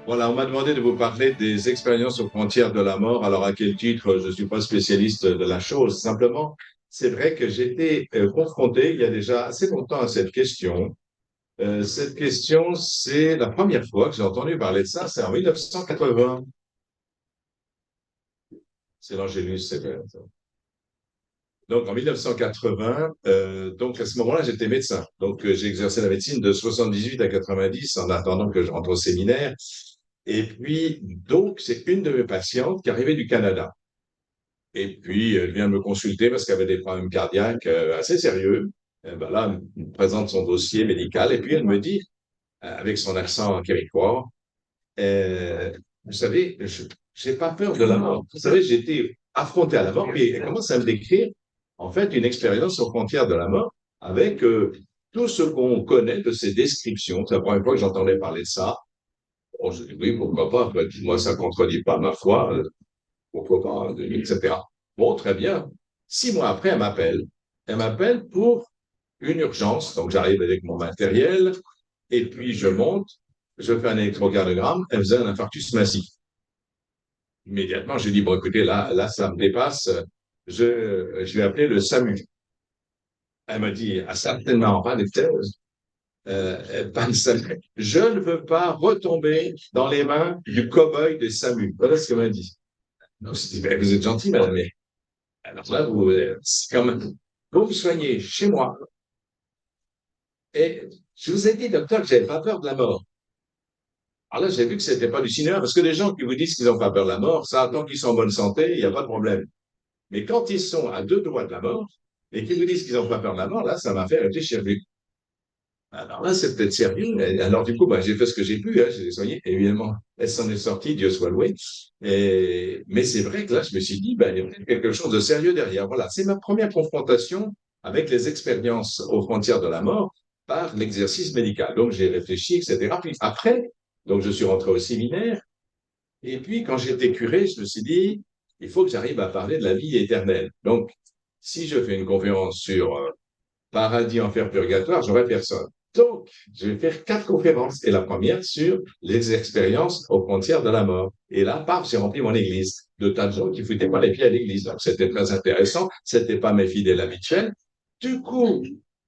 Voilà, on m'a demandé de vous parler des expériences aux frontières de la mort. Alors, à quel titre? Je ne suis pas spécialiste de la chose. Simplement, c'est vrai que j'ai été confronté il y a déjà assez longtemps à cette question. Cette question, c'est la première fois que j'ai entendu parler de ça, c'est en 1980. C'est l'Angélus, c'est vrai. Donc, en 1980, donc à ce moment-là, j'étais médecin. Donc, j'ai exercé la médecine de 78 à 90 en attendant que je rentre au séminaire. Et puis, donc, c'est une de mes patientes qui arrivait du Canada. Et puis, elle vient me consulter parce qu'elle avait des problèmes cardiaques assez sérieux. Et ben là, elle me présente son dossier médical et puis elle me dit, avec son accent québécois, euh, vous savez, je n'ai pas peur de la mort. Vous savez, j'ai été affronté à la mort, puis elle commence à me décrire, en fait, une expérience aux frontières de la mort avec tout ce qu'on connaît de ces descriptions. C'est la première fois que j'entendais parler de ça. Bon, je dis, oui, pourquoi pas. Ben, moi, ça ne contredit pas ma foi. Pourquoi pas, etc. Bon, très bien. 6 mois après, elle m'appelle. Elle m'appelle pour une urgence. Donc, j'arrive avec mon matériel et puis je monte, je fais un électrocardiogramme, elle faisait un infarctus massif. Immédiatement, j'ai dit, bon, écoutez, là, ça me dépasse. Je vais appeler le SAMU. Elle m'a dit, ah, certainement pas des thèses. Pas le SAMU. Je ne veux pas retomber dans les mains du cow-boy de SAMU. Voilà ce qu'elle m'a dit. Donc, je dit, ben, vous êtes gentil, madame, mais alors là, c'est quand même, vous vous soignez chez moi. Et je vous ai dit, docteur, que j'avais pas peur de la mort. Alors là, j'ai vu que c'était pas du cinéma, parce que les gens qui vous disent qu'ils n'ont pas peur de la mort, ça, tant qu'ils sont en bonne santé, il n'y a pas de problème. Mais quand ils sont à 2 doigts de la mort, et qu'ils vous disent qu'ils n'ont pas peur de la mort, là, ça m'a fait réfléchir. Alors là, c'est peut-être sérieux. Alors du coup, bah, j'ai fait ce que j'ai pu, hein, je l'ai soigné, évidemment. Elle s'en est sortie, Dieu soit loué. Mais c'est vrai que là, je me suis dit, bah, il y a peut-être quelque chose de sérieux derrière. Voilà, c'est ma première confrontation avec les expériences aux frontières de la mort par l'exercice médical. Donc j'ai réfléchi, etc. Puis après, donc je suis rentré au séminaire. Et puis quand j'étais curé, je me suis dit, il faut que j'arrive à parler de la vie éternelle. Donc, si je fais une conférence sur paradis, enfer, purgatoire, j'aurai personne. Donc, je vais faire 4 conférences. Et la première sur les expériences aux frontières de la mort. Et là, paf, j'ai rempli mon église de tas de gens qui foutaient pas les pieds à l'église. Donc, c'était très intéressant. C'était pas mes fidèles habituels. Du coup,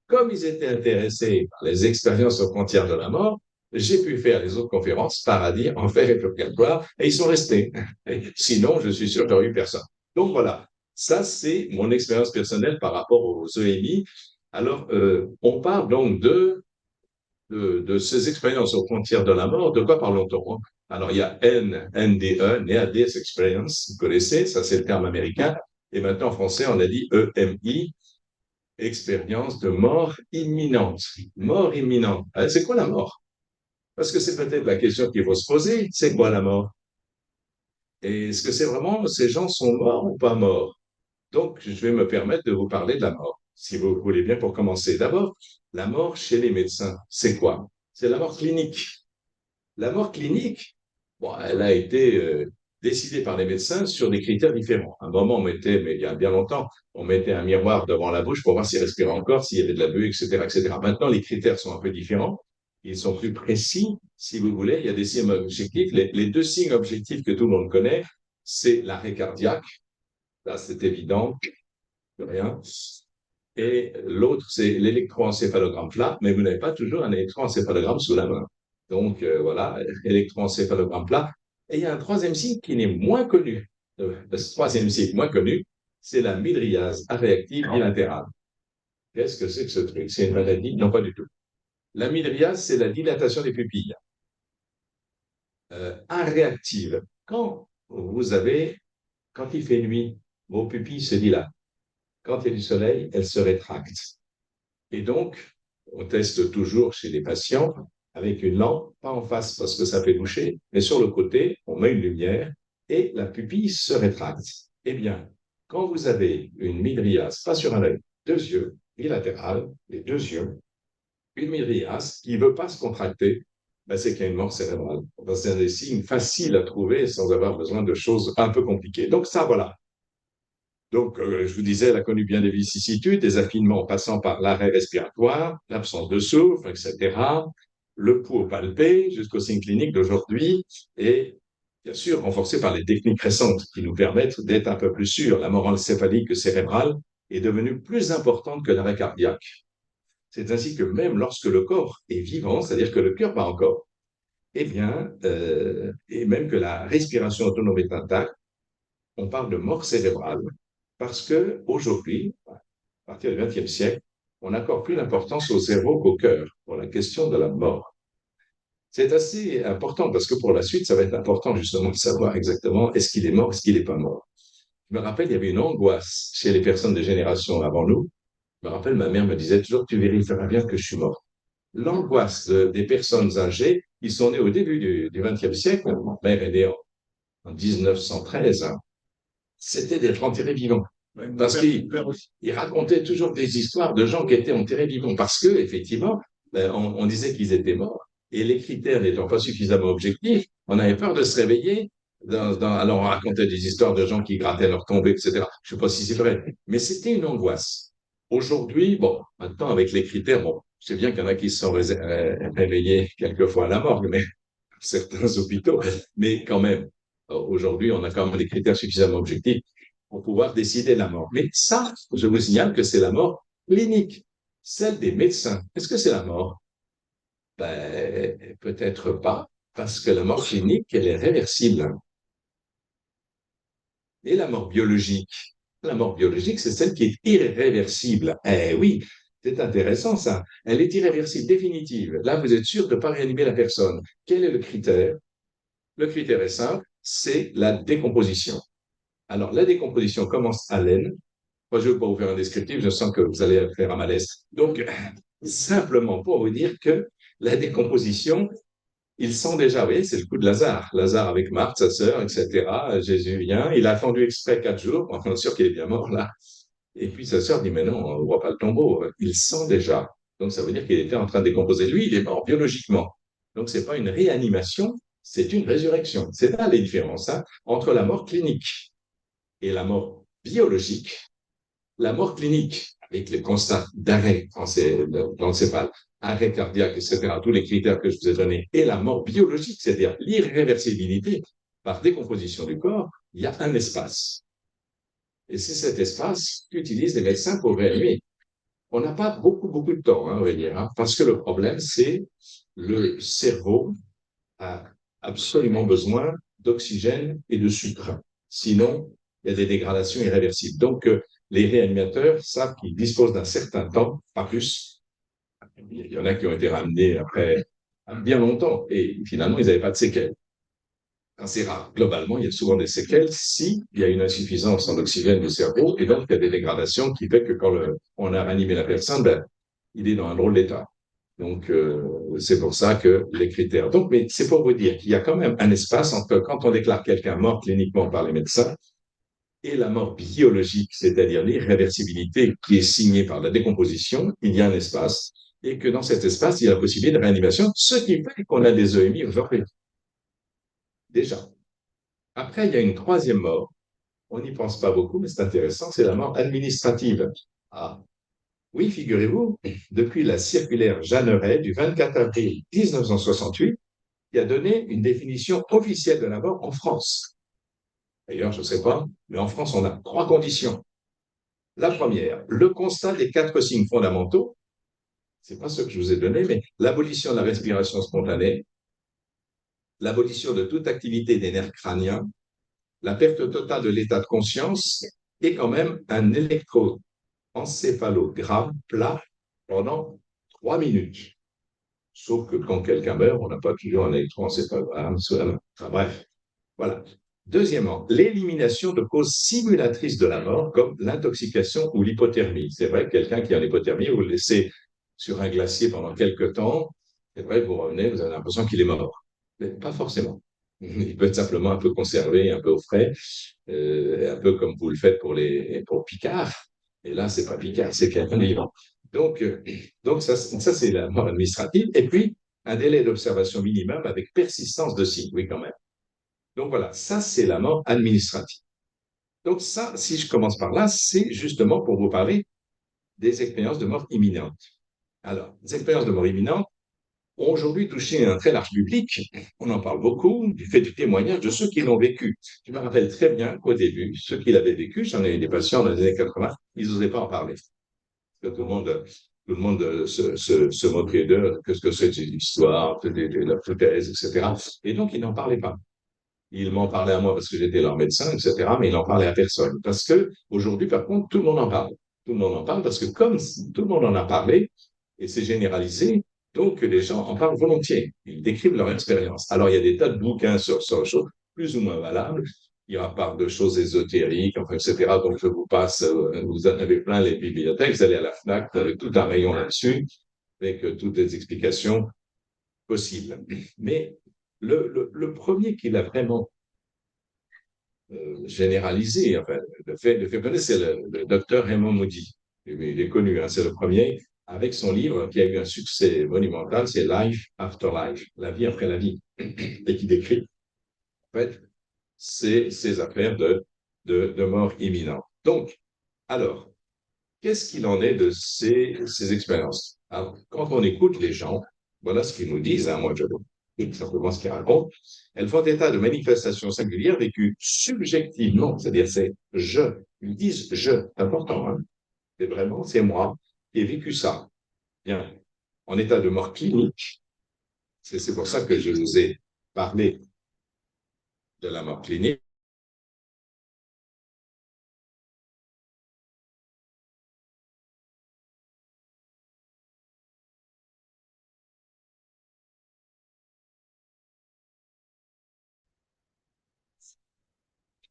comme ils étaient intéressés par les expériences aux frontières de la mort, j'ai pu faire les autres conférences, paradis, enfer et purgatoire, et ils sont restés. Et sinon, je suis sûr que j'aurais eu personne. Donc voilà, ça c'est mon expérience personnelle par rapport aux EMI. Alors, on parle donc de ces expériences aux frontières de la mort. De quoi parlons-on? Alors, il y a NDE, Near Death Experience, vous connaissez, ça c'est le terme américain. Et maintenant, en français, on a dit EMI, expérience de mort imminente. Mort imminente. C'est quoi la mort? Parce que c'est peut-être la question qu'il faut se poser. C'est quoi la mort? Et est-ce que c'est vraiment, ces gens sont morts ou pas morts? Donc, je vais me permettre de vous parler de la mort, si vous voulez bien pour commencer. D'abord, la mort chez les médecins, c'est quoi? C'est la mort clinique. La mort clinique, bon, elle a été décidée par les médecins sur des critères différents. À un moment, on mettait, mais il y a bien longtemps, on mettait un miroir devant la bouche pour voir s'il respirait encore, s'il y avait de la buée, etc., etc. Maintenant, les critères sont un peu différents. Ils sont plus précis, si vous voulez. Il y a des signes objectifs. Les 2 signes objectifs que tout le monde connaît, c'est l'arrêt cardiaque. Là, c'est évident, rien. Et l'autre, c'est l'électroencéphalogramme plat, mais vous n'avez pas toujours un électroencéphalogramme sous la main. Donc voilà, électroencéphalogramme plat. Et il y a un troisième signe qui n'est moins connu. Ce troisième signe moins connu, c'est la mydriase réactive bilatérale. Qu'est-ce que c'est que ce truc? C'est une maladie? Non, pas du tout. La mydriase, c'est la dilatation des pupilles. Réactive. Quand il fait nuit, vos pupilles se dilatent. Quand il y a du soleil, elles se rétractent. Et donc, on teste toujours chez les patients avec une lampe, pas en face parce que ça fait doucher, mais sur le côté, on met une lumière et la pupille se rétracte. Eh bien, quand vous avez une mydriase, pas sur un œil, 2 yeux, bilatérale, les 2 yeux, une mydriase qui ne veut pas se contracter, ben c'est qu'il y a une mort cérébrale. C'est un des signes faciles à trouver sans avoir besoin de choses un peu compliquées. Donc ça, voilà. Donc, je vous disais, elle a connu bien des vicissitudes, des affinements en passant par l'arrêt respiratoire, l'absence de souffle, etc. le pouls palpé jusqu'aux signes cliniques d'aujourd'hui et bien sûr renforcé par les techniques récentes qui nous permettent d'être un peu plus sûrs. La mort encéphalique cérébrale est devenue plus importante que l'arrêt cardiaque. C'est ainsi que même lorsque le corps est vivant, c'est-à-dire que le cœur bat encore, eh bien, et même que la respiration autonome est intacte, on parle de mort cérébrale parce que aujourd'hui, à partir du XXe siècle, on n'accorde plus d'importance au cerveau qu'au cœur pour la question de la mort. C'est assez important parce que pour la suite, ça va être important justement de savoir exactement est-ce qu'il est mort, est-ce qu'il n'est pas mort. Je me rappelle, il y avait une angoisse chez les personnes de génération avant nous. Je me rappelle, ma mère me disait toujours, tu vérifieras bien que je suis mort. L'angoisse des personnes âgées qui sont nées au début du XXe siècle, ma mère est née en 1913, hein, c'était d'être enterré vivant. Parce qu'il racontait toujours des histoires de gens qui étaient enterrés vivants. Parce que, effectivement, on disait qu'ils étaient morts. Et les critères n'étant pas suffisamment objectifs, on avait peur de se réveiller. Alors, on racontait des histoires de gens qui grattaient leur tombée, etc. Je ne sais pas si c'est vrai. Mais c'était une angoisse. Aujourd'hui, bon, maintenant, avec les critères, bon, c'est bien qu'il y en a qui se sont réveillés quelquefois à la morgue, mais certains hôpitaux. Mais quand même, aujourd'hui, on a quand même des critères suffisamment objectifs pour pouvoir décider de la mort. Mais ça, je vous signale que c'est la mort clinique, celle des médecins. Est-ce que c'est la mort? Ben, peut-être pas, parce que la mort clinique, elle est réversible. Et la mort biologique, c'est celle qui est irréversible. Eh oui, c'est intéressant ça. Elle est irréversible, définitive. Là, vous êtes sûr de ne pas réanimer la personne. Quel est le critère? Le critère est simple, c'est la décomposition. Alors, la décomposition commence à l'aine. Moi, je ne vais pas vous faire un descriptif, je sens que vous allez faire un malaise. Donc, simplement pour vous dire que la décomposition, ils sont déjà, vous voyez, c'est le coup de Lazare. Lazare avec Marthe, sa sœur, etc. Jésus vient, il a attendu exprès 4 jours, enfin, sûr qu'il est bien mort là. Et puis sa sœur dit, mais non, on ne voit pas le tombeau. Il sent déjà. Donc, ça veut dire qu'il était en train de décomposer. Lui, il est mort biologiquement. Donc, ce n'est pas une réanimation, c'est une résurrection. C'est là les différences hein, entre la mort clinique et la mort biologique. La mort clinique, avec les constats d'arrêt encéphale, arrêt cardiaque, etc., tous les critères que je vous ai donnés, et la mort biologique, c'est-à-dire l'irréversibilité par décomposition du corps, il y a un espace. Et c'est cet espace qu'utilisent les médecins pour réanimer. On n'a pas beaucoup de temps, hein, on va dire, hein, parce que le problème, c'est le cerveau a absolument besoin d'oxygène et de sucre. Sinon, il y a des dégradations irréversibles. Donc, les réanimateurs savent qu'ils disposent d'un certain temps, pas plus. Il y en a qui ont été ramenés après bien longtemps et finalement, ils n'avaient pas de séquelles. C'est rare. Globalement, il y a souvent des séquelles s'il y a une insuffisance en oxygène du cerveau et donc il y a des dégradations qui fait que quand on a ranimé la personne, ben, il est dans un drôle d'état. Donc, c'est pour ça que les critères. Donc, mais c'est pour vous dire qu'il y a quand même un espace entre quand on déclare quelqu'un mort cliniquement par les médecins et la mort biologique, c'est-à-dire l'irréversibilité qui est signée par la décomposition, il y a un espace. Et que dans cet espace, il y a la possibilité de réanimation, ce qui fait qu'on a des EMI aujourd'hui. Déjà. Après, il y a une troisième mort. On n'y pense pas beaucoup, mais c'est intéressant, c'est la mort administrative. Ah, oui, figurez-vous, depuis la circulaire Jeanneret du 24 avril 1968, qui a donné une définition officielle de la mort en France. D'ailleurs, je ne sais pas, mais en France, on a 3 conditions. La première, le constat des 4 signes fondamentaux, ce n'est pas ce que je vous ai donné, mais l'abolition de la respiration spontanée, l'abolition de toute activité des nerfs crâniens, la perte totale de l'état de conscience et quand même un électroencéphalogramme plat pendant 3 minutes. Sauf que quand quelqu'un meurt, on n'a pas toujours un électroencéphalogramme sous la main. Enfin, bref, voilà. Deuxièmement, l'élimination de causes simulatrices de la mort, comme l'intoxication ou l'hypothermie. C'est vrai que quelqu'un qui a une hypothermie, vous le laissez sur un glacier pendant quelques temps, c'est vrai que vous revenez, vous avez l'impression qu'il est mort. Mais pas forcément. Il peut être simplement un peu conservé, un peu au frais, un peu comme vous le faites pour Picard. Et là, c'est pas Picard, c'est quelqu'un vivant. Donc, ça c'est la mort administrative. Et puis, un délai d'observation minimum avec persistance de signes, oui, quand même. Donc voilà, ça c'est la mort administrative. Donc ça, si je commence par là, c'est justement pour vous parler des expériences de mort imminente. Alors, les expériences de mort imminente, ont aujourd'hui touché un très large public. On en parle beaucoup, il fait du témoignage de ceux qui l'ont vécu. Je me rappelle très bien qu'au début, ceux qui l'avaient vécu, j'en ai eu des patients dans les années 80, ils n'osaient pas en parler. Que tout le monde se moquait d'eux, qu'est-ce que c'est une histoire, de la foutaise, etc. Et donc, ils n'en parlaient pas. Ils m'en parlaient à moi parce que j'étais leur médecin, etc., mais ils n'en parlaient à personne. Parce que aujourd'hui, par contre, tout le monde en parle. Tout le monde en parle parce que comme tout le monde en a parlé, et c'est généralisé, donc les gens en parlent volontiers. Ils décrivent leur expérience. Alors, il y a des tas de bouquins sur les choses plus ou moins valables. Il y a part de choses ésotériques, enfin, etc. Donc, je vous passe, vous en avez plein les bibliothèques, vous allez à la FNAC, vous avez tout un rayon là-dessus, avec toutes les explications possibles. Mais le premier qui l'a vraiment généralisé, enfin, le fait connaître, c'est le docteur Raymond Moody. Il est connu, hein, c'est le premier, avec son livre qui a eu un succès monumental, c'est Life After Life, la vie après la vie, et qui décrit, en fait, ces affaires de mort imminente. Donc, alors, qu'est-ce qu'il en est de ces expériences? Alors, quand on écoute les gens, voilà ce qu'ils nous disent, hein, moi je tout simplement ce qu'ils racontent, elles font état de manifestations singulières vécues subjectivement, c'est-à-dire c'est je, ils disent je, c'est important, hein, c'est vraiment, c'est moi qui ai vécu ça. Bien, en état de mort clinique, c'est pour ça que je vous ai parlé de la mort clinique.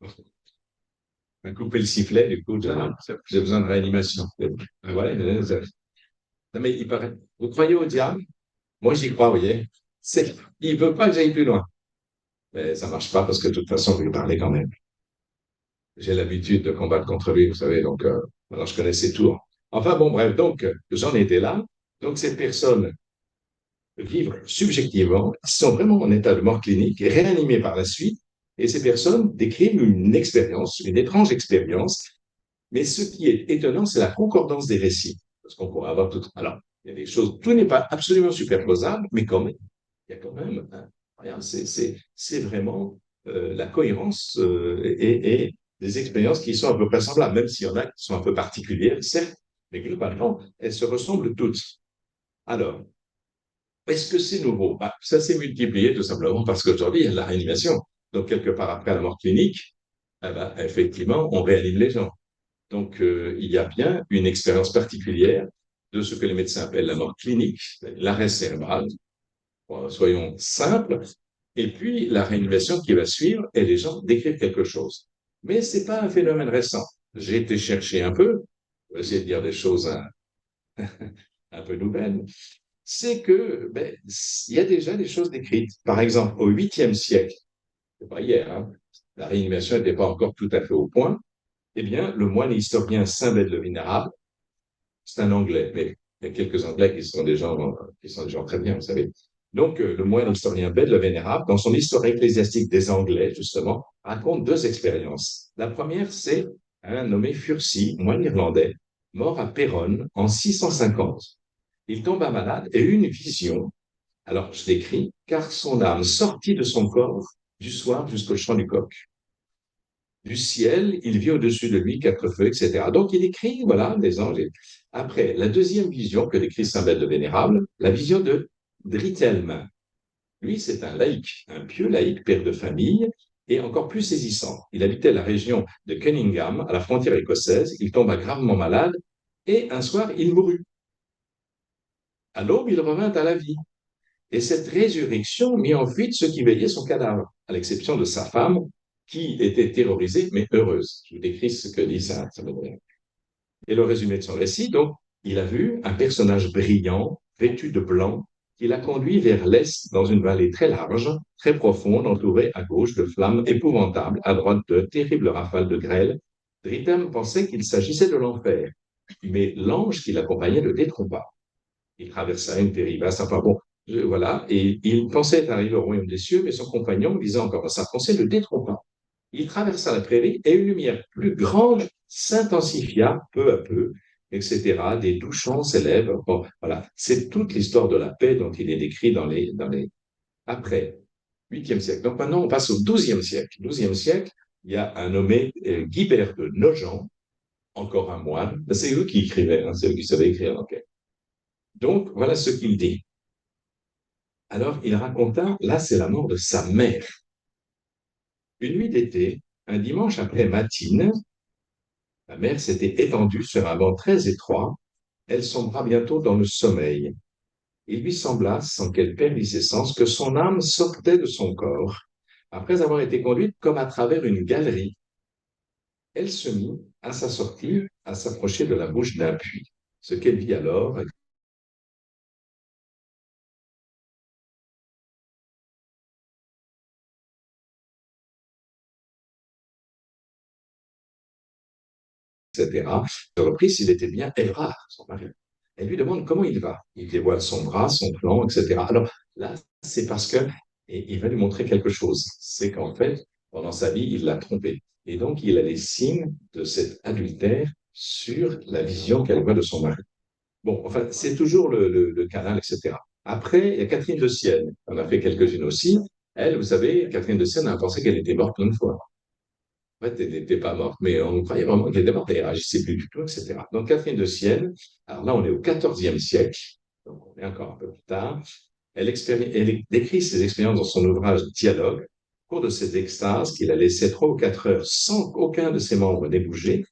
On va couper le sifflet, du coup, j'ai besoin de réanimation. Ouais, non, mais il paraît. Vous croyez au diable? Moi, j'y crois, vous voyez. Il ne veut pas que j'aille plus loin. Mais ça ne marche pas parce que de toute façon, je lui parlais quand même. J'ai l'habitude de combattre contre lui, vous savez, donc alors je connais ses tours. Enfin bon, bref, donc j'en étais là. Donc ces personnes vivent subjectivement, sont vraiment en état de mort clinique, et réanimées par la suite, et ces personnes décrivent une expérience, une étrange expérience. Mais ce qui est étonnant, c'est la concordance des récits, parce qu'on pourrait avoir tout. Alors, il y a des choses, tout n'est pas absolument superposable, mais quand même, il y a quand même, hein, regarde, c'est vraiment la cohérence et des expériences qui sont à peu près semblables, même s'il y en a qui sont un peu particulières, certes, mais globalement, elles se ressemblent toutes. Alors, est-ce que c'est nouveau? Bah, ça s'est multiplié tout simplement parce qu'aujourd'hui, il y a de la réanimation. Donc, quelque part après la mort clinique, eh ben, effectivement, on réanime les gens. Donc, il y a bien une expérience particulière de ce que les médecins appellent la mort clinique, l'arrêt cérébral, soyons simples, et puis la réanimation qui va suivre, et les gens décrivent quelque chose. Mais ce n'est pas un phénomène récent. J'ai été chercher un peu, pour essayer de dire des choses un peu nouvelles, c'est que ben, il y a déjà des choses décrites. Par exemple, au 8e siècle, c'est pas hier, hein, la réanimation n'était pas encore tout à fait au point, eh bien, le moine historien Saint-Bède le Vénérable, c'est un Anglais, mais il y a quelques Anglais qui sont des gens très bien, vous savez. Donc, le moine historien Bède le Vénérable, dans son histoire ecclésiastique des Anglais, justement, raconte deux expériences. La première, c'est un nommé Furcy, moine irlandais, mort à Péronne en 650. Il tomba malade et eut une vision. Alors, je l'écris, car son âme sortit de son corps du soir jusqu'au chant du coq. Du ciel, il vit au-dessus de lui quatre feux, etc. Donc, il écrit, voilà, des anges. Après, la deuxième vision que décrit Saint-Bède le Vénérable, la vision de Dritelme. Lui, c'est un laïc, un pieux laïc, père de famille, et encore plus saisissant. Il habitait la région de Cunningham, à la frontière écossaise. Il tomba gravement malade, et un soir, il mourut. À l'aube, il revint à la vie. Et cette résurrection mit en fuite ceux qui veillaient son cadavre, à l'exception de sa femme, qui était terrorisée, mais heureuse. Je vous décris ce que dit ça me donne. Et le résumé de son récit, donc, il a vu un personnage brillant, vêtu de blanc, qui l'a conduit vers l'est dans une vallée très large, très profonde, entourée à gauche de flammes épouvantables, à droite de terribles rafales de grêle. Dritam pensait qu'il s'agissait de l'enfer, mais l'ange qui l'accompagnait le détrompa. Il traversa une terrible vaste, enfin bon, voilà, et il pensait arriver au royaume des cieux, mais son compagnon, disant encore sa pensée, le détrompa. Il traversa la prairie et une lumière plus grande s'intensifia peu à peu, etc., des doux chants s'élèvent. Bon, voilà, c'est toute l'histoire de la paix dont il est décrit après, 8e siècle. Donc maintenant, on passe au 12e siècle. 12e siècle, il y a un nommé Guibert de Nogent, encore un moine. C'est eux qui écrivaient, hein, c'est eux qui savaient écrire. Okay. Donc, voilà ce qu'il dit. Alors, il raconta, là, c'est la mort de sa mère. Une nuit d'été, un dimanche après matine, la mère s'était étendue sur un banc très étroit. Elle sombra bientôt dans le sommeil. Il lui sembla, sans qu'elle perdît ses sens, que son âme sortait de son corps, après avoir été conduite comme à travers une galerie. Elle se mit, à sa sortie, à s'approcher de la bouche d'un puits. Ce qu'elle vit alors, etc., je repris s'il était bien Elra, son mari. Elle lui demande comment il va. Il dévoile son bras, son plan, etc. Alors là, c'est parce que, et il va lui montrer quelque chose. C'est qu'en fait, pendant sa vie, il l'a trompée. Et donc, il a les signes de cet adultère sur la vision qu'elle voit de son mari. Bon, enfin, c'est toujours le canal, etc. Après, il y a Catherine de Sienne. On a fait quelques-unes aussi. Elle, vous savez, Catherine de Sienne, on a pensé qu'elle était morte plein de fois. En fait, elle n'était pas morte, mais on croyait vraiment qu'elle était morte, elle ne réagissait plus du tout, etc. Donc, Catherine de Sienne, alors là, on est au XIVe siècle, donc on est encore un peu plus tard. Elle décrit ses expériences dans son ouvrage Dialogue. Au cours de cette extase qu'il a laissé 3 ou 4 heures sans qu'aucun de ses membres n'ait bougé,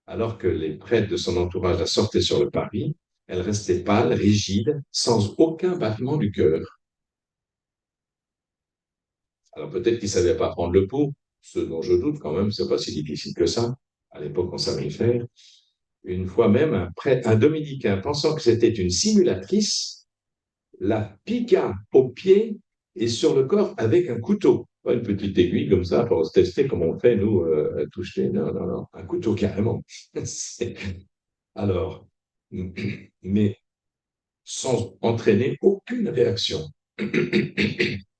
alors que les prêtres de son entourage la sortaient sur le parvis, elle restait pâle, rigide, sans aucun battement du cœur. Alors peut-être qu'il ne savait pas prendre le pouls, ce dont je doute quand même, c'est pas si difficile que ça. À l'époque, on savait le faire. Une fois même, un dominicain, pensant que c'était une simulatrice, la piqua au pied et sur le corps avec un couteau. Pas une petite aiguille comme ça pour se tester comme on fait, nous, toucher. Non, non, non, un couteau carrément. Alors, mais sans entraîner aucune réaction.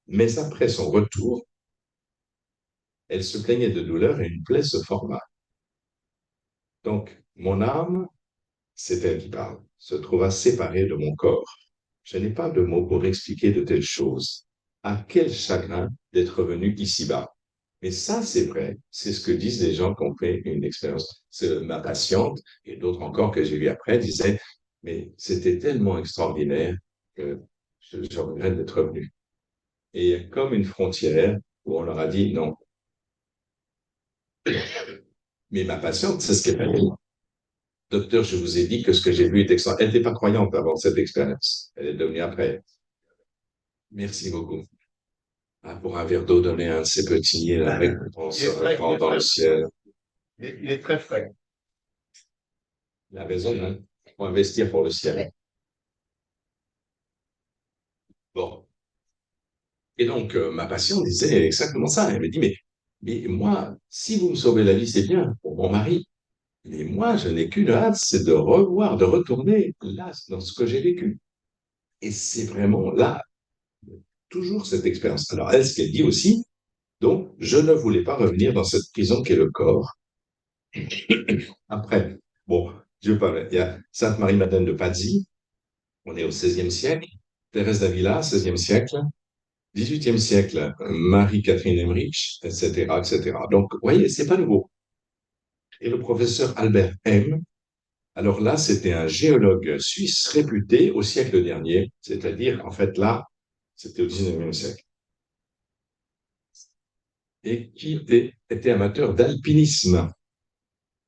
Mais après son retour, elle se plaignait de douleur et une plaie se forma. Donc, mon âme, c'est elle qui parle, se trouva séparée de mon corps. Je n'ai pas de mots pour expliquer de telles choses. À quel chagrin d'être venu ici-bas. Mais ça, c'est vrai. C'est ce que disent les gens qui ont fait une expérience. Ma patiente et d'autres encore que j'ai vu après disaient, mais c'était tellement extraordinaire que je regrette d'être venu. Et il y a comme une frontière où on leur a dit non. Mais ma patiente, c'est ce qu'elle m'a dit. Docteur, je vous ai dit que ce que j'ai vu est extraordinaire. Elle n'était pas croyante avant cette expérience. Elle est devenue après. Merci beaucoup. Ah, pour un verre d'eau donné à un de ces petits, la récompense se répand dans le ciel. Il est très frais. La raison, hein? Faut investir pour le ciel. Bon. Et donc, ma patiente disait exactement ça. Elle me dit, mais moi, si vous me sauvez la vie, c'est bien pour mon mari. Mais moi, je n'ai qu'une hâte, c'est de revoir, de retourner là, dans ce que j'ai vécu. Et c'est vraiment là, toujours cette expérience. Alors, elle, ce qu'elle dit aussi, donc, je ne voulais pas revenir dans cette prison qu'est le corps. Après, bon, je parle, il y a Sainte Marie-Madeleine de Pazzi, on est au XVIe siècle, Thérèse d'Avila, XVIe siècle, XVIIIe siècle, Marie-Catherine Emmerich, etc., etc. Donc, vous voyez, c'est pas nouveau. Et le professeur Albert M., alors là, c'était un géologue suisse réputé au siècle dernier, c'est-à-dire, en fait, là, c'était au XIXe siècle, et qui était amateur d'alpinisme.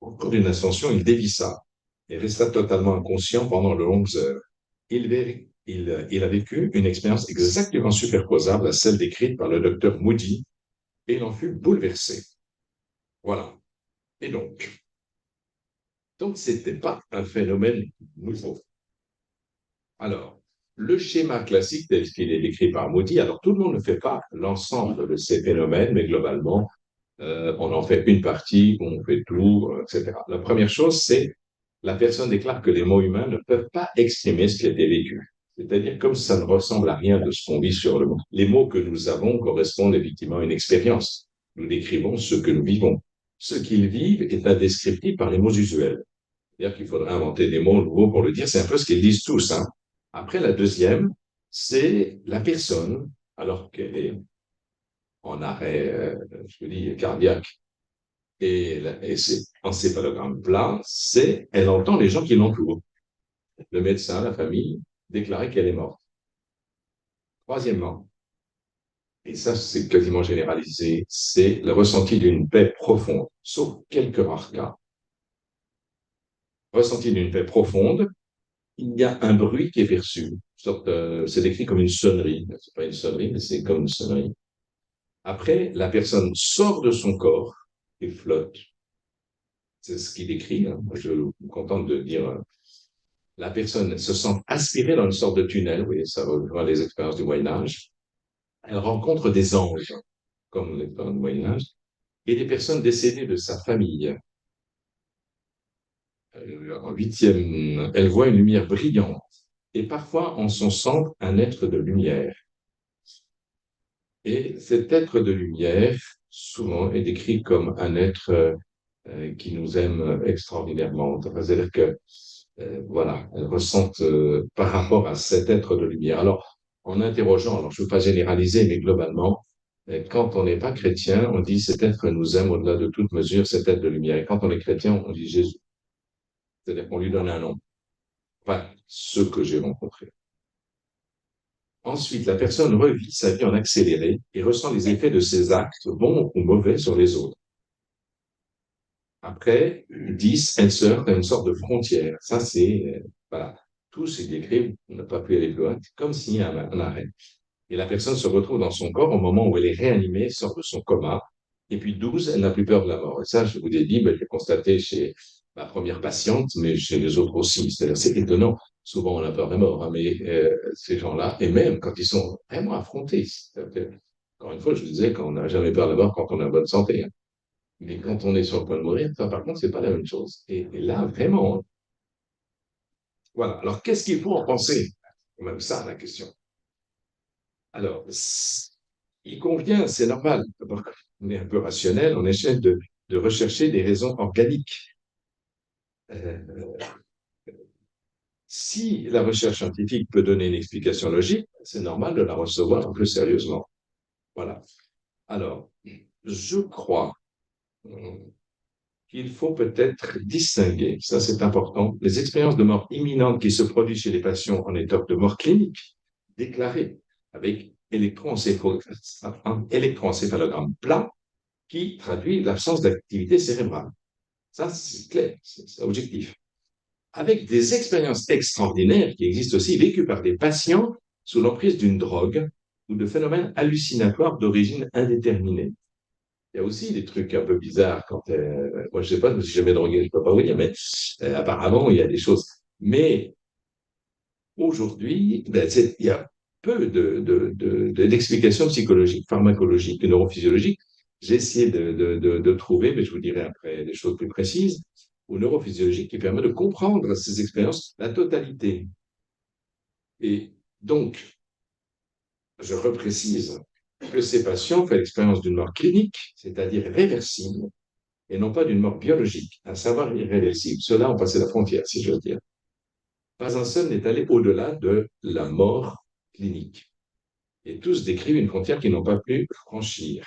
Au cours d'une ascension, il dévissa et resta totalement inconscient pendant de longues heures. Il a vécu une expérience exactement superposable à celle décrite par le docteur Moody et il en fut bouleversé. Voilà. Et donc c'était pas un phénomène nouveau. Alors, le schéma classique tel qu'il est décrit par Moody, alors tout le monde ne fait pas l'ensemble de ces phénomènes, mais globalement, on en fait une partie, on fait tout, etc. La première chose, c'est la personne déclare que les mots humains ne peuvent pas exprimer ce qui a été vécu. C'est-à-dire comme ça ne ressemble à rien de ce qu'on vit sur le monde. Les mots que nous avons correspondent effectivement à une expérience. Nous décrivons ce que nous vivons. Ce qu'ils vivent est indescriptible par les mots usuels. C'est-à-dire qu'il faudrait inventer des mots nouveaux pour le dire. C'est un peu ce qu'ils disent tous, hein. Après, la deuxième, c'est la personne, alors qu'elle est en arrêt, je dis, cardiaque, et c'est encéphalogramme plat, c'est elle entend les gens qui l'entourent. Le médecin, la famille, déclarer qu'elle est morte. Troisièmement, et ça c'est quasiment généralisé, c'est le ressenti d'une paix profonde, sauf quelques rares cas. Ressenti d'une paix profonde, il y a un bruit qui est perçu. C'est décrit comme une sonnerie. C'est pas une sonnerie, mais c'est comme une sonnerie. Après, la personne sort de son corps et flotte. C'est ce qu'il décrit, hein. Je suis content de dire, la personne se sent aspirée dans une sorte de tunnel. Oui, ça rejoint les expériences du Moyen Âge. Elle rencontre des anges, comme l'expérience du Moyen Âge, et des personnes décédées de sa famille. En huitième, elle voit une lumière brillante, et parfois en son centre un être de lumière. Et cet être de lumière, souvent, est décrit comme un être qui nous aime extraordinairement. C'est-à-dire que, voilà, elles ressentent par rapport à cet être de lumière. Alors, en interrogeant, alors je ne veux pas généraliser, mais globalement, quand on n'est pas chrétien, on dit cet être nous aime au-delà de toute mesure, cet être de lumière. Et quand on est chrétien, on dit Jésus. C'est-à-dire qu'on lui donne un nom. Enfin, ceux que j'ai rencontrés. Ensuite, la personne revit sa vie en accéléré et ressent les effets de ses actes, bons ou mauvais, sur les autres. Après, 10, elle se heurte à une sorte de frontière. Ça, voilà, tout c'est décrit, on n'a pas pu aller plus loin, comme s'il y a un arrêt. Et la personne se retrouve dans son corps au moment où elle est réanimée, sort de son coma. Et puis 12, elle n'a plus peur de la mort. Et ça, je vous ai dit, ben, je l'ai constaté chez ma première patiente, mais chez les autres aussi. C'est-à-dire, c'est étonnant. Souvent, on a peur de la mort, hein, mais ces gens-là, et même quand ils sont vraiment affrontés, encore une fois, je vous disais qu'on n'a jamais peur de la mort quand on est en bonne santé, hein. Mais quand on est sur le point de mourir, ça, par contre, c'est pas la même chose. Et là, vraiment, voilà. Alors, qu'est-ce qu'il faut en penser? C'est même ça, la question. Alors, il convient, c'est normal, d'abord, on est un peu rationnel, on essaie de rechercher des raisons organiques. Euh, si la recherche scientifique peut donner une explication logique, c'est normal de la recevoir un peu sérieusement. Voilà. Alors, je crois qu'il faut peut-être distinguer, ça c'est important, les expériences de mort imminente qui se produisent chez les patients en état de mort clinique, déclarées avec un électroencéphalogramme plat qui traduit l'absence d'activité cérébrale. Ça, c'est clair, c'est objectif. Avec des expériences extraordinaires qui existent aussi, vécues par des patients sous l'emprise d'une drogue ou de phénomènes hallucinatoires d'origine indéterminée. Il y a aussi des trucs un peu bizarres quand, moi je sais pas, je me suis jamais drogué, je peux pas vous dire, mais apparemment il y a des choses. Mais aujourd'hui, ben, il y a peu d'explications psychologiques, pharmacologiques et neurophysiologiques. J'ai essayé de trouver, mais je vous dirai après des choses plus précises, ou neurophysiologiques qui permettent de comprendre ces expériences, la totalité. Et donc, je reprécise que ces patients font l'expérience d'une mort clinique, c'est-à-dire réversible, et non pas d'une mort biologique, à savoir irréversible. Ceux-là ont passé la frontière, si je veux dire. Pas un seul n'est allé au-delà de la mort clinique. Et tous décrivent une frontière qu'ils n'ont pas pu franchir.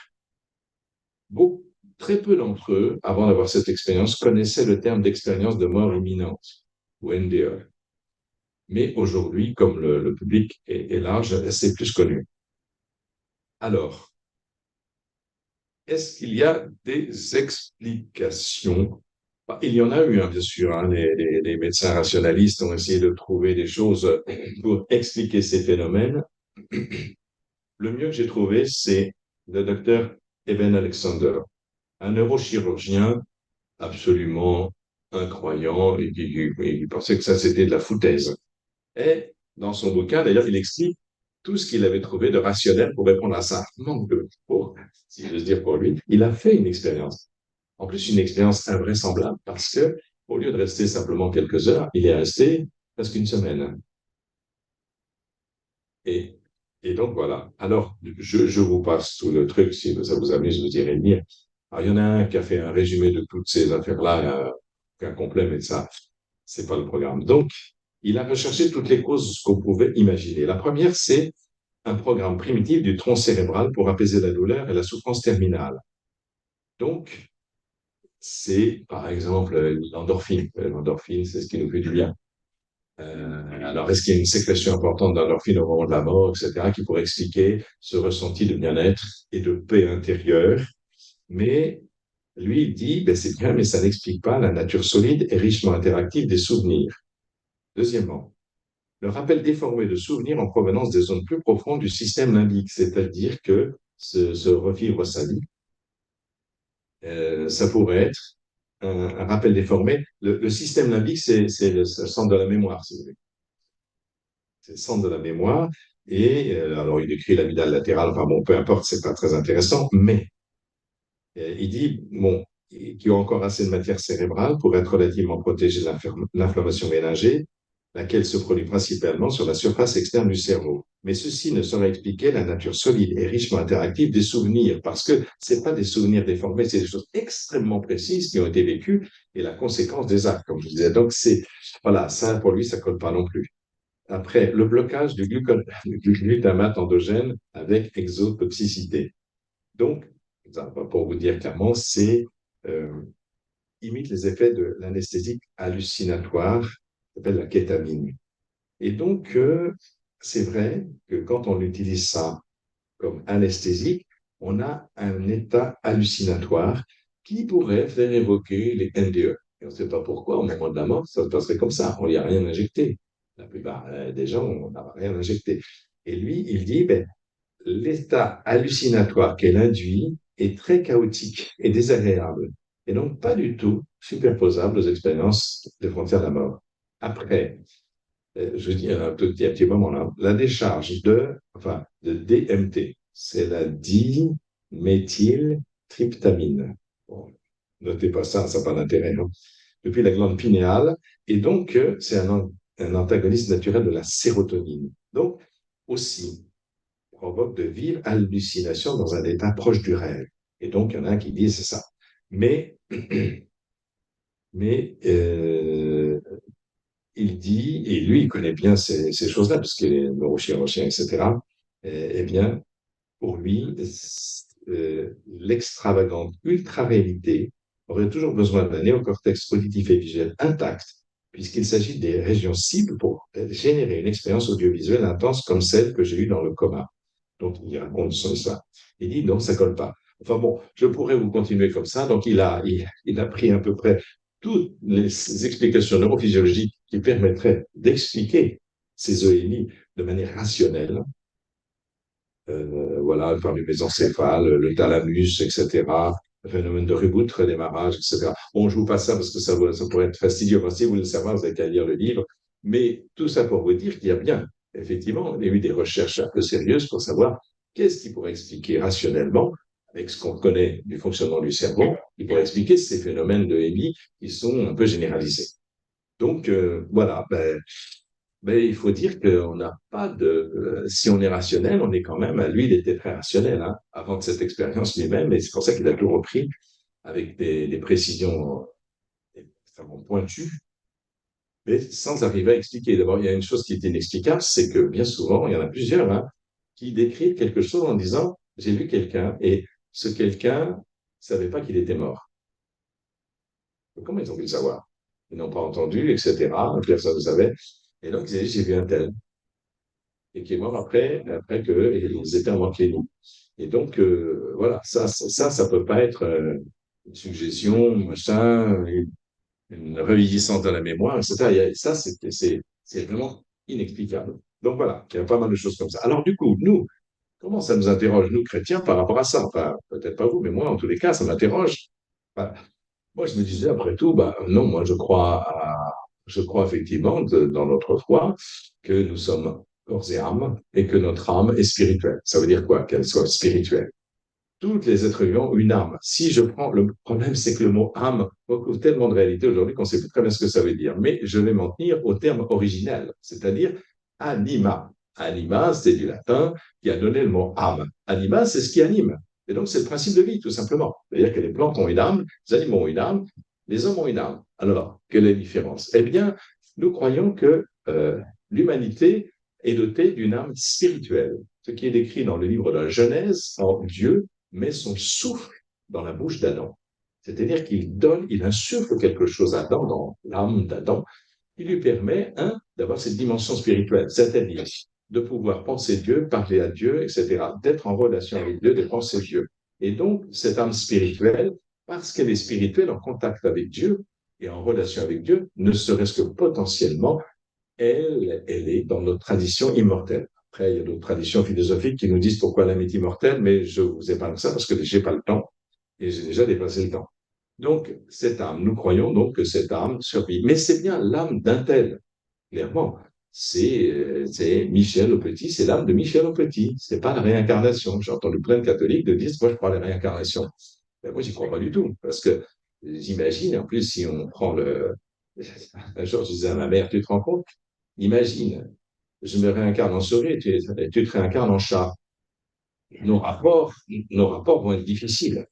Beaucoup, très peu d'entre eux, avant d'avoir cette expérience, connaissaient le terme d'expérience de mort imminente, ou NDE. Mais aujourd'hui, comme le public est large, c'est plus connu. Alors, est-ce qu'il y a des explications? Il y en a eu, hein, bien sûr, hein, les médecins rationalistes ont essayé de trouver des choses pour expliquer ces phénomènes. Le mieux que j'ai trouvé, c'est le docteur Eben Alexander, un neurochirurgien absolument incroyant et qui pensait que ça, c'était de la foutaise. Et dans son bouquin, d'ailleurs, il explique tout ce qu'il avait trouvé de rationnel pour répondre à ça. Manque de mots, si j'ose dire pour lui. Il a fait une expérience. En plus, une expérience invraisemblable parce que, au lieu de rester simplement quelques heures, il est resté presque une semaine. Et, et donc, voilà. Alors, je vous passe tout le truc. Si ça vous amuse, vous irez lire. Alors, il y en a un qui a fait un résumé de toutes ces affaires-là, un complet, mais ça, C'est pas le programme. Donc, il a recherché toutes les causes qu'on pouvait imaginer. La première, c'est un programme primitif du tronc cérébral pour apaiser la douleur et la souffrance terminale. Donc, c'est par exemple l'endorphine. L'endorphine, c'est ce qui nous fait du bien. Alors, est-ce qu'il y a une sécrétion importante d'endorphine au moment de la mort, etc., qui pourrait expliquer ce ressenti de bien-être et de paix intérieure? Mais lui, il dit, ben, c'est bien, mais ça n'explique pas la nature solide et richement interactive des souvenirs. Deuxièmement, le rappel déformé de souvenirs en provenance des zones plus profondes du système limbique, c'est-à-dire que se revivre sa vie, ça pourrait être un rappel déformé. Le système limbique, c'est le centre de la mémoire, si vous voulez. C'est le centre de la mémoire. Et alors, il décrit l'amygdale latérale, enfin bon, peu importe, c'est pas très intéressant, mais il dit, bon, qu'il y a encore assez de matière cérébrale pour être relativement protégé de l'inflammation ménagée, laquelle se produit principalement sur la surface externe du cerveau. Mais ceci ne saurait expliquer la nature solide et richement interactive des souvenirs, parce que c'est pas des souvenirs déformés, c'est des choses extrêmement précises qui ont été vécues et la conséquence des actes, comme je disais. Donc c'est, voilà, ça pour lui, ça colle pas non plus. Après, le blocage du glutamate endogène avec exotoxicité. Donc, pour vous dire clairement, c'est euh, imite les effets de l'anesthésique hallucinatoire, qui s'appelle la kétamine. Et donc, c'est vrai que quand on utilise ça comme anesthésique, on a un état hallucinatoire qui pourrait faire évoquer les NDE. Et on ne sait pas pourquoi, au moment de la mort, ça se passerait comme ça. On n'y a rien injecté. La plupart des gens, on n'a rien injecté. Et lui, il dit, ben, l'état hallucinatoire qu'elle induit est très chaotique et désagréable, et donc pas du tout superposable aux expériences des frontières de la mort. Après, je dis un petit moment là, la décharge de DMT, c'est la diméthyltryptamine. Bon, notez pas ça, ça n'a pas d'intérêt, non? Depuis la glande pinéale, et donc c'est un antagoniste naturel de la sérotonine. Donc, aussi, provoque de vives hallucinations dans un état proche du rêve. Et donc, il y en a un qui dit c'est ça. Mais, mais il dit, et lui, il connaît bien ces choses-là, parce qu'il est neurochirurgien, etc. Eh bien, pour lui, l'extravagante ultra-réalité aurait toujours besoin d'un néocortex auditif et visuel intact, puisqu'il s'agit des régions cibles pour générer une expérience audiovisuelle intense comme celle que j'ai eue dans le coma. Donc, il raconte son histoire. Il dit, non, ça colle pas. Enfin bon, je pourrais vous continuer comme ça. Donc, il a pris à peu près toutes les explications neurophysiologiques qui permettraient d'expliquer ces EMI de manière rationnelle. Voilà, par le mésencéphale, le thalamus, etc. Le phénomène de reboot, redémarrage, etc. Bon, je vous passe ça parce que ça pourrait être fastidieux. Enfin, si vous voulez le savoir, vous n'avez qu'à lire le livre. Mais tout ça pour vous dire qu'il y a bien, effectivement, il y a eu des recherches un peu sérieuses pour savoir qu'est-ce qui pourrait expliquer rationnellement, avec ce qu'on connaît du fonctionnement du cerveau, qui pourrait expliquer ces phénomènes de EMI qui sont un peu généralisés. Donc, voilà, ben, mais il faut dire qu'on n'a pas de. Si on est rationnel, on est quand même. Lui, il était très rationnel hein, avant de cette expérience lui-même, et c'est pour ça qu'il a tout repris avec des précisions extrêmement pointues, mais sans arriver à expliquer. D'abord, il y a une chose qui est inexplicable, c'est que bien souvent, il y en a plusieurs hein, qui décrivent quelque chose en disant j'ai vu quelqu'un, et ce quelqu'un ne savait pas qu'il était mort. Comment ils ont pu le savoir? Ils n'ont pas entendu, etc. Personne ne savait. Et donc, ils ont dit j'ai vu un tel. Et qui est mort après qu'ils étaient en mort nous. Et donc, voilà, ça peut pas être une suggestion, machin, une reviviscence de la mémoire, etc. Ça, c'est vraiment inexplicable. Donc voilà, il y a pas mal de choses comme ça. Alors du coup, nous, comment ça nous interroge, nous, chrétiens, par rapport à ça? Enfin, peut-être pas vous, mais moi, en tous les cas, ça m'interroge. Enfin, moi, je me disais, après tout, bah, non, moi, je crois effectivement, dans notre foi, que nous sommes corps et âme, et que notre âme est spirituelle. Ça veut dire quoi? Qu'elle soit spirituelle. Tous les êtres vivants ont une âme. Si je prends, le problème, c'est que le mot âme recouvre tellement de réalité aujourd'hui qu'on ne sait plus très bien ce que ça veut dire. Mais je vais m'en tenir au terme originel, c'est-à-dire anima. Anima, c'est du latin qui a donné le mot âme. Anima, c'est ce qui anime. Et donc, c'est le principe de vie, tout simplement. C'est-à-dire que les plantes ont une âme, les animaux ont une âme, Les hommes ont une âme. Alors, quelle est la différence? Eh bien, nous croyons que l'humanité est dotée d'une âme spirituelle, ce qui est décrit dans le livre de la Genèse. En Dieu met son souffle dans la bouche d'Adam. C'est-à-dire qu'il donne, il insuffle quelque chose à Adam, dans l'âme d'Adam, qui lui permet, d'avoir cette dimension spirituelle, c'est-à-dire de pouvoir penser Dieu, parler à Dieu, etc., d'être en relation avec Dieu, de penser Dieu. Et donc, cette âme spirituelle, parce qu'elle est spirituelle, en contact avec Dieu et en relation avec Dieu, ne serait-ce que potentiellement, elle est dans notre tradition immortelle. Après, il y a d'autres traditions philosophiques qui nous disent pourquoi l'âme est immortelle, mais je vous épargne ça parce que j'ai pas le temps et j'ai déjà dépassé le temps. Donc, cette âme, nous croyons donc que cette âme survit. Mais c'est bien l'âme d'un tel, clairement. C'est Michel au Petit, c'est l'âme de Michel au Petit. C'est pas la réincarnation. J'ai entendu plein de catholiques de dire, moi, je crois à la réincarnation. Ben, moi, j'y crois pas du tout. Parce que j'imagine, en plus, si on prend un jour, je disais à ma mère, tu te rends compte? Imagine, je me réincarne en souris, tu te réincarnes en chat. Nos rapports, nos rapports vont être difficiles.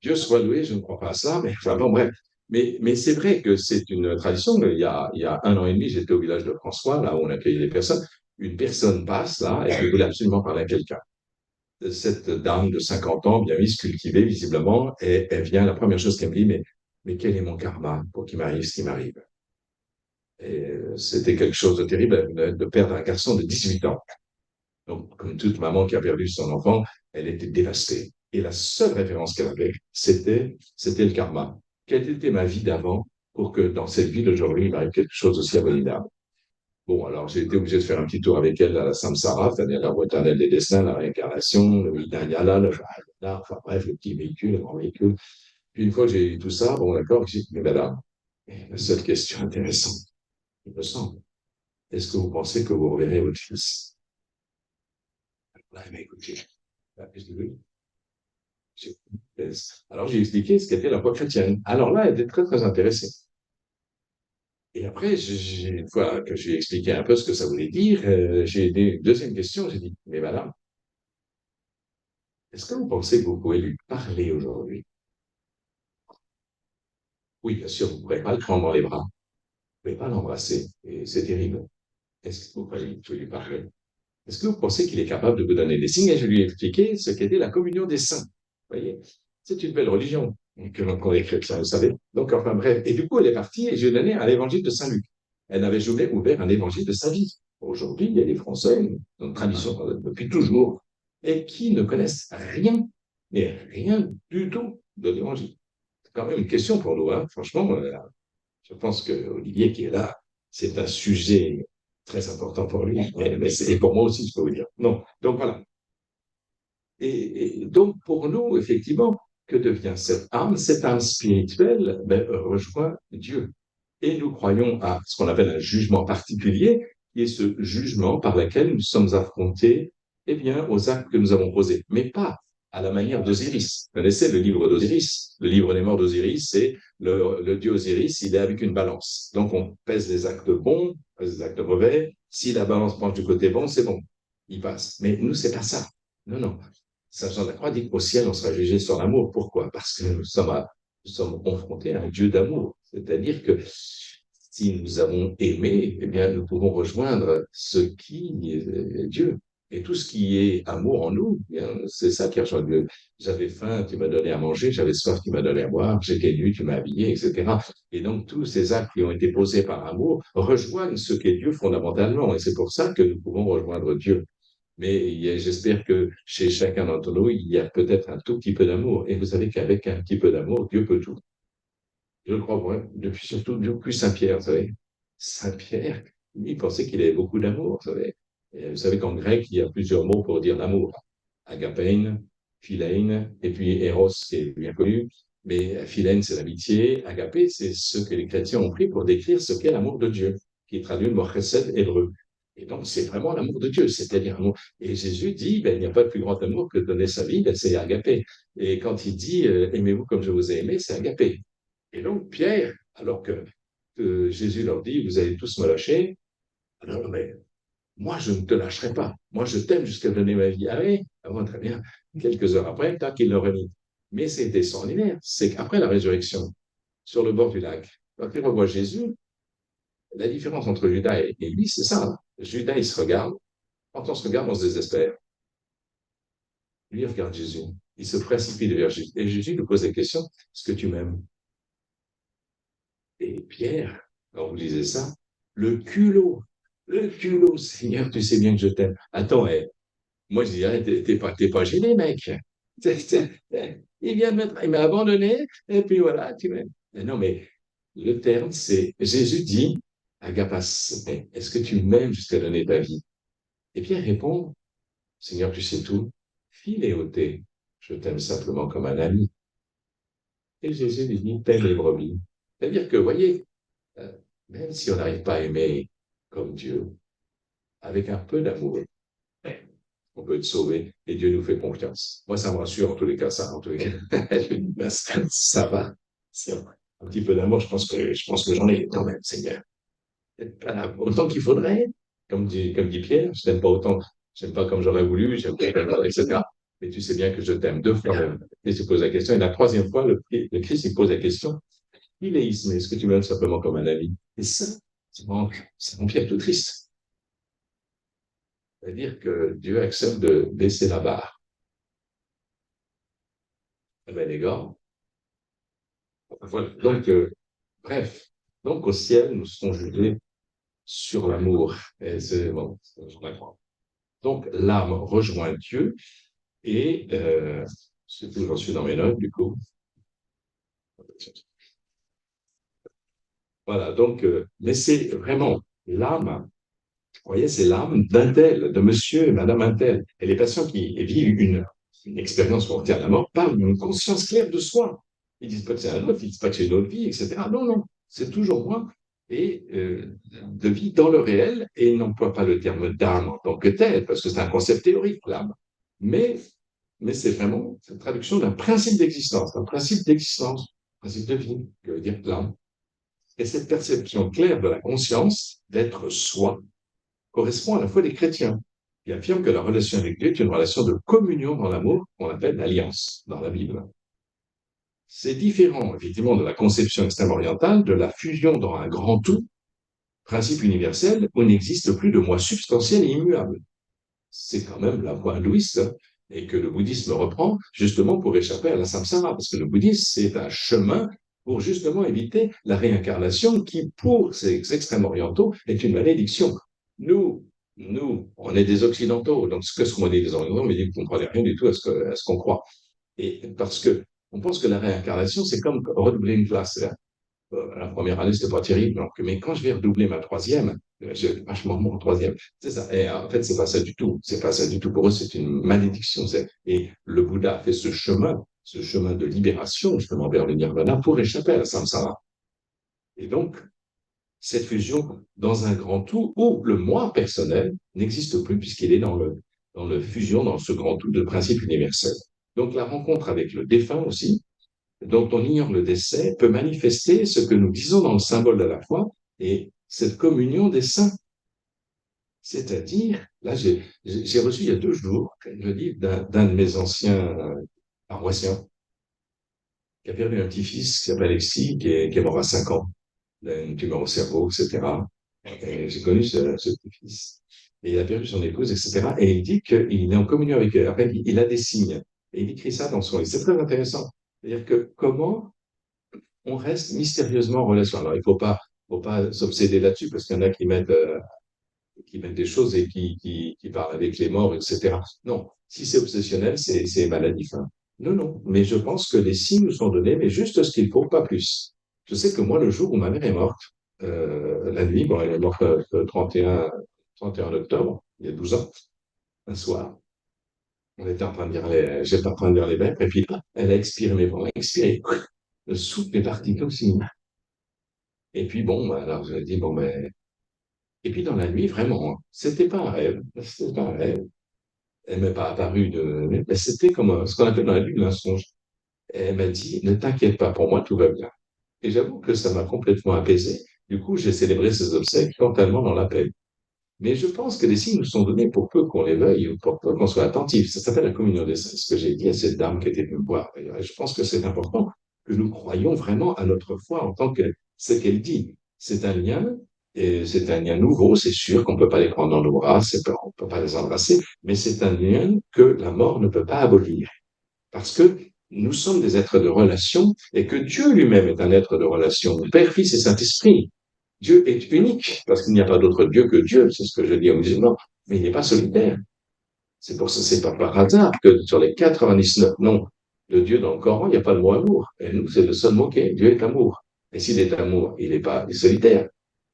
Dieu soit loué, je ne crois pas à ça, mais enfin bon, bref. Mais c'est vrai que c'est une tradition. Il y a 1 an et demi, j'étais au village de François, là où on accueillait les personnes. Une personne passe là et je voulais absolument parler à quelqu'un. Cette dame de 50 ans, bien mise, cultivée visiblement, et elle vient, la première chose qu'elle me dit, mais quel est mon karma pour qu'il m'arrive ce qui m'arrive? Et c'était quelque chose de terrible, elle venait de perdre un garçon de 18 ans. Donc, comme toute maman qui a perdu son enfant, elle était dévastée. Et la seule référence qu'elle avait, c'était le karma. Quelle était ma vie d'avant pour que dans cette vie d'aujourd'hui, il m'arrive quelque chose aussi abominable? Bon, alors j'ai été obligé de faire un petit tour avec elle à la Samsara, c'est-à-dire la voie éternelle des destins, la réincarnation, le Hinayana, le Vajrayana, enfin bref, le petit véhicule, le grand véhicule. Puis une fois que j'ai eu tout ça, bon d'accord, j'ai dit, mais madame, la seule question intéressante, il me semble, est-ce que vous pensez que vous reverrez votre fils? Là, elle m'a écouté. Alors, j'ai expliqué ce qu'était la foi chrétienne. Alors là, elle était très, très intéressée. Et après, une fois que j'ai expliqué un peu ce que ça voulait dire, j'ai une deuxième question. J'ai dit, mais madame, est-ce que vous pensez que vous pouvez lui parler aujourd'hui? Oui, bien sûr, vous ne pourrez pas le prendre dans les bras. Vous ne pouvez pas l'embrasser. Et c'est terrible. Est-ce que vous pouvez lui parler? Est-ce que vous pensez qu'il est capable de vous donner des signes? Et je lui ai expliqué ce qu'était la communion des saints. Vous voyez, c'est une belle religion que l'on les chrétiens, vous savez. Donc, enfin bref. Et du coup, elle est partie et je lui ai donné un évangile de Saint Luc. Elle n'avait jamais ouvert un évangile de sa vie. Aujourd'hui, il y a des Français, une tradition depuis toujours, et qui ne connaissent rien, mais rien du tout de l'évangile. C'est quand même une question pour nous, hein. Franchement, je pense que Olivier qui est là, c'est un sujet très important pour lui, et pour moi aussi, je peux vous dire. Non, donc voilà. Et donc pour nous, effectivement, que devient cette âme? Cette âme spirituelle rejoint Dieu. Et nous croyons à ce qu'on appelle un jugement particulier, qui est ce jugement par lequel nous sommes affrontés eh bien, aux actes que nous avons posés, mais pas à la manière d'Osiris. Vous connaissez le livre d'Osiris? Le livre des morts d'Osiris, c'est le dieu Osiris, il est avec une balance. Donc on pèse les actes bons, on pèse les actes mauvais. Si la balance penche du côté bon, c'est bon, il passe. Mais nous, c'est pas ça. Non, non. Saint Jean de la Croix dit qu'au ciel, on sera jugé sur l'amour. Pourquoi? Parce que nous sommes confrontés à un Dieu d'amour. C'est-à-dire que si nous avons aimé, eh bien, nous pouvons rejoindre ce qui est Dieu. Et tout ce qui est amour en nous, eh bien, c'est ça qui rejoint Dieu. J'avais faim, tu m'as donné à manger, j'avais soif, tu m'as donné à boire, j'étais nu, tu m'as habillé, etc. Et donc, tous ces actes qui ont été posés par amour rejoignent ce qu'est Dieu fondamentalement. Et c'est pour ça que nous pouvons rejoindre Dieu. Mais j'espère que chez chacun d'entre nous, il y a peut-être un tout petit peu d'amour. Et vous savez qu'avec un petit peu d'amour, Dieu peut tout. Je le crois vraiment, depuis surtout depuis Saint-Pierre, vous savez. Saint-Pierre, lui, il pensait qu'il avait beaucoup d'amour, vous savez. Et vous savez qu'en grec, il y a plusieurs mots pour dire l'amour. Agapein, philein, et puis eros, qui est bien connu. Mais philein, c'est l'amitié. Agapé, c'est ce que les chrétiens ont pris pour décrire ce qu'est l'amour de Dieu, qui traduit le mot chesed hébreu. Et donc, c'est vraiment l'amour de Dieu, c'est-à-dire l'amour. Et Jésus dit, ben, il n'y a pas de plus grand amour que de donner sa vie, ben, c'est agapé. Et quand il dit, aimez-vous comme je vous ai aimé, c'est agapé. Et donc, Pierre, alors que Jésus leur dit, vous allez tous me lâcher, alors, mais moi, je ne te lâcherai pas. Moi, je t'aime jusqu'à donner ma vie. Ah oui, ah bon, très bien. Quelques heures après, tac, il le renie. Mais c'est extraordinaire. C'est qu'après la résurrection, sur le bord du lac. Quand il revoit Jésus, la différence entre Judas et lui, c'est ça, hein. Judas, il se regarde. Quand on se regarde, on se désespère. Lui, il regarde Jésus. Il se précipite vers Jésus. Et Jésus lui pose la question, est-ce que tu m'aimes? Et Pierre, quand vous lisez ça, le culot, Seigneur, tu sais bien que je t'aime. Attends, moi je dirais, t'es pas gêné, mec. Il vient de il m'a abandonné, et puis voilà, tu m'aimes. Mais non, mais le terme, c'est, Jésus dit, Agapas, est-ce que tu m'aimes jusqu'à donner ta vie? Et Pierre répond, Seigneur, tu sais tout. Philéoté, je t'aime simplement comme un ami. Et Jésus lui dit, paie les brebis. C'est-à-dire que, vous voyez, euh, même si on n'arrive pas à aimer comme Dieu, avec un peu d'amour, on peut être sauvé et Dieu nous fait confiance. Moi, ça me rassure en tous les cas, ça, en tous les cas. Je dis, ben, ça va. C'est vrai. Un petit peu d'amour, je pense que j'en ai quand même, Seigneur. Peut-être pas autant qu'il faudrait, comme dit Pierre, je t'aime pas autant, j'aime pas comme j'aurais voulu, j'aime pas, etc. Mais tu sais bien que je t'aime deux fois même. Et tu poses la question, et la troisième fois, le Christ, il pose la question, iléisme, est-ce que tu m'aimes simplement comme un ami? Et ça rend Pierre tout triste. C'est-à-dire que Dieu accepte de baisser la barre. Eh bien, les gars, voilà. Donc, bref, donc au ciel, nous serons jugés sur l'amour. Et c'est bon, je comprends. Donc, l'âme rejoint Dieu et c'est tout, j'en suis dans mes notes, du coup. Voilà, donc, mais c'est vraiment l'âme, vous voyez, c'est l'âme d'un tel, de monsieur et madame un tel. Et les patients qui vivent une expérience frontière à la mort parlent d'une conscience claire de soi. Ils disent pas que c'est un autre, ils disent pas que c'est une autre vie, etc. Non, non, c'est toujours moi. Et de vie dans le réel, et ils n'emploient pas le terme d'âme en tant que tel, parce que c'est un concept théorique, l'âme. Mais, mais c'est vraiment cette traduction d'un principe d'existence, un principe de vie, que veut dire l'âme. Et cette perception claire de la conscience d'être soi correspond à la foi des chrétiens, qui affirment que la relation avec Dieu est une relation de communion dans l'amour qu'on appelle l'alliance dans la Bible. C'est différent, effectivement, de la conception extrême-orientale de la fusion dans un grand tout, principe universel où n'existe plus de moi substantiel et immuable. C'est quand même la voie hindouiste, hein, et que le bouddhisme reprend justement pour échapper à la samsara, parce que le bouddhisme, c'est un chemin pour justement éviter la réincarnation qui, pour ces extrêmes orientaux, est une malédiction. Nous, on est des occidentaux, donc ce qu'on est des orientaux, mais vous ne comprenez rien du tout à ce qu'on croit. Et parce que on pense que la réincarnation, c'est comme redoubler une classe. La première année, c'était pas terrible, donc, mais quand je vais redoubler ma troisième, j'ai vachement mon troisième. C'est ça. Et en fait, c'est pas ça du tout. C'est pas ça du tout. Pour eux, c'est une malédiction. Et le Bouddha a fait ce chemin de libération, justement, vers le nirvana pour échapper à la samsara. Et donc, cette fusion dans un grand tout où le moi personnel n'existe plus puisqu'il est dans le fusion, dans ce grand tout de principe universel. Donc, la rencontre avec le défunt aussi, dont on ignore le décès, peut manifester ce que nous disons dans le symbole de la foi et cette communion des saints. C'est-à-dire, là, j'ai reçu il y a 2 jours le livre d'un de mes anciens paroissiens qui a perdu un petit-fils qui s'appelle Alexis, qui est mort à 5 ans, d'une tumeur au cerveau, etc. Et j'ai connu ce petit-fils. Et il a perdu son épouse, etc. Et il dit qu'il est en communion avec eux. Après, il a des signes. Et il écrit ça dans son livre. C'est très intéressant. C'est-à-dire que comment on reste mystérieusement en relation. Alors, il ne faut pas s'obséder là-dessus parce qu'il y en a qui mettent des choses et qui parlent avec les morts, etc. Non, si c'est obsessionnel, c'est maladif. Hein. Non, non, mais je pense que les signes nous sont donnés, mais juste ce qu'il faut, pas plus. Je sais que moi, le jour où ma mère est morte, la nuit, bon, elle est morte le 31 octobre, il y a 12 ans, un soir, on était en train de lire j'étais en train de lire les vêpres, et puis elle a expiré, mais vraiment expiré. Le souffle est parti comme si. Et puis bon, alors je dis, bon, ben, et puis dans la nuit, vraiment, hein, c'était pas un rêve, c'était pas un rêve. Elle m'est pas apparue mais c'était comme ce qu'on appelle dans la nuit un songe. Elle m'a dit, ne t'inquiète pas, pour moi, tout va bien. Et j'avoue que ça m'a complètement apaisé. Du coup, j'ai célébré ces obsèques totalement dans la paix. Mais je pense que les signes nous sont donnés pour peu qu'on les veuille ou pour peu qu'on soit attentif. Ça s'appelle la communion des saints, ce que j'ai dit à cette dame qui était venue me voir. Et je pense que c'est important. que nous croyons vraiment à notre foi en tant que ce qu'elle dit. C'est un lien, et c'est un lien nouveau, c'est sûr qu'on ne peut pas les prendre dans nos bras, on ne peut pas les embrasser, mais c'est un lien que la mort ne peut pas abolir. Parce que nous sommes des êtres de relation et que Dieu lui-même est un être de relation. Père, Fils et Saint-Esprit. Dieu est unique parce qu'il n'y a pas d'autre Dieu que Dieu, c'est ce que je dis aux musulmans, mais il n'est pas solitaire. C'est pour ça, c'est pas par hasard que sur les 99 noms de Dieu dans le Coran, il n'y a pas le mot amour. Et nous, c'est le seul mot qui est Dieu est amour. Et s'il est amour, il n'est pas solitaire.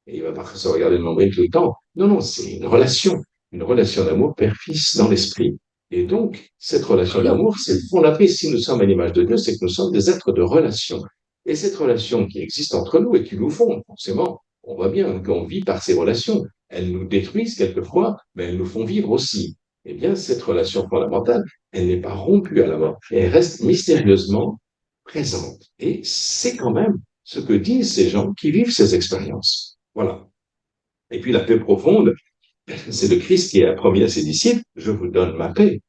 Et il ne va pas se regarder le nombril tout le temps. Non, non, c'est une relation d'amour père-fils dans l'esprit. Et donc, cette relation d'amour, c'est fondatrice. Si nous sommes à l'image de Dieu, c'est que nous sommes des êtres de relation. Et cette relation qui existe entre nous et qui nous font, forcément, on voit bien qu'on vit par ces relations. Elles nous détruisent quelquefois, mais elles nous font vivre aussi. Eh bien, cette relation fondamentale, elle n'est pas rompue à la mort. Elle reste mystérieusement présente. Et c'est quand même ce que disent ces gens qui vivent ces expériences. Voilà. Et puis la paix profonde, c'est le Christ qui a promis à ses disciples, je vous donne ma paix.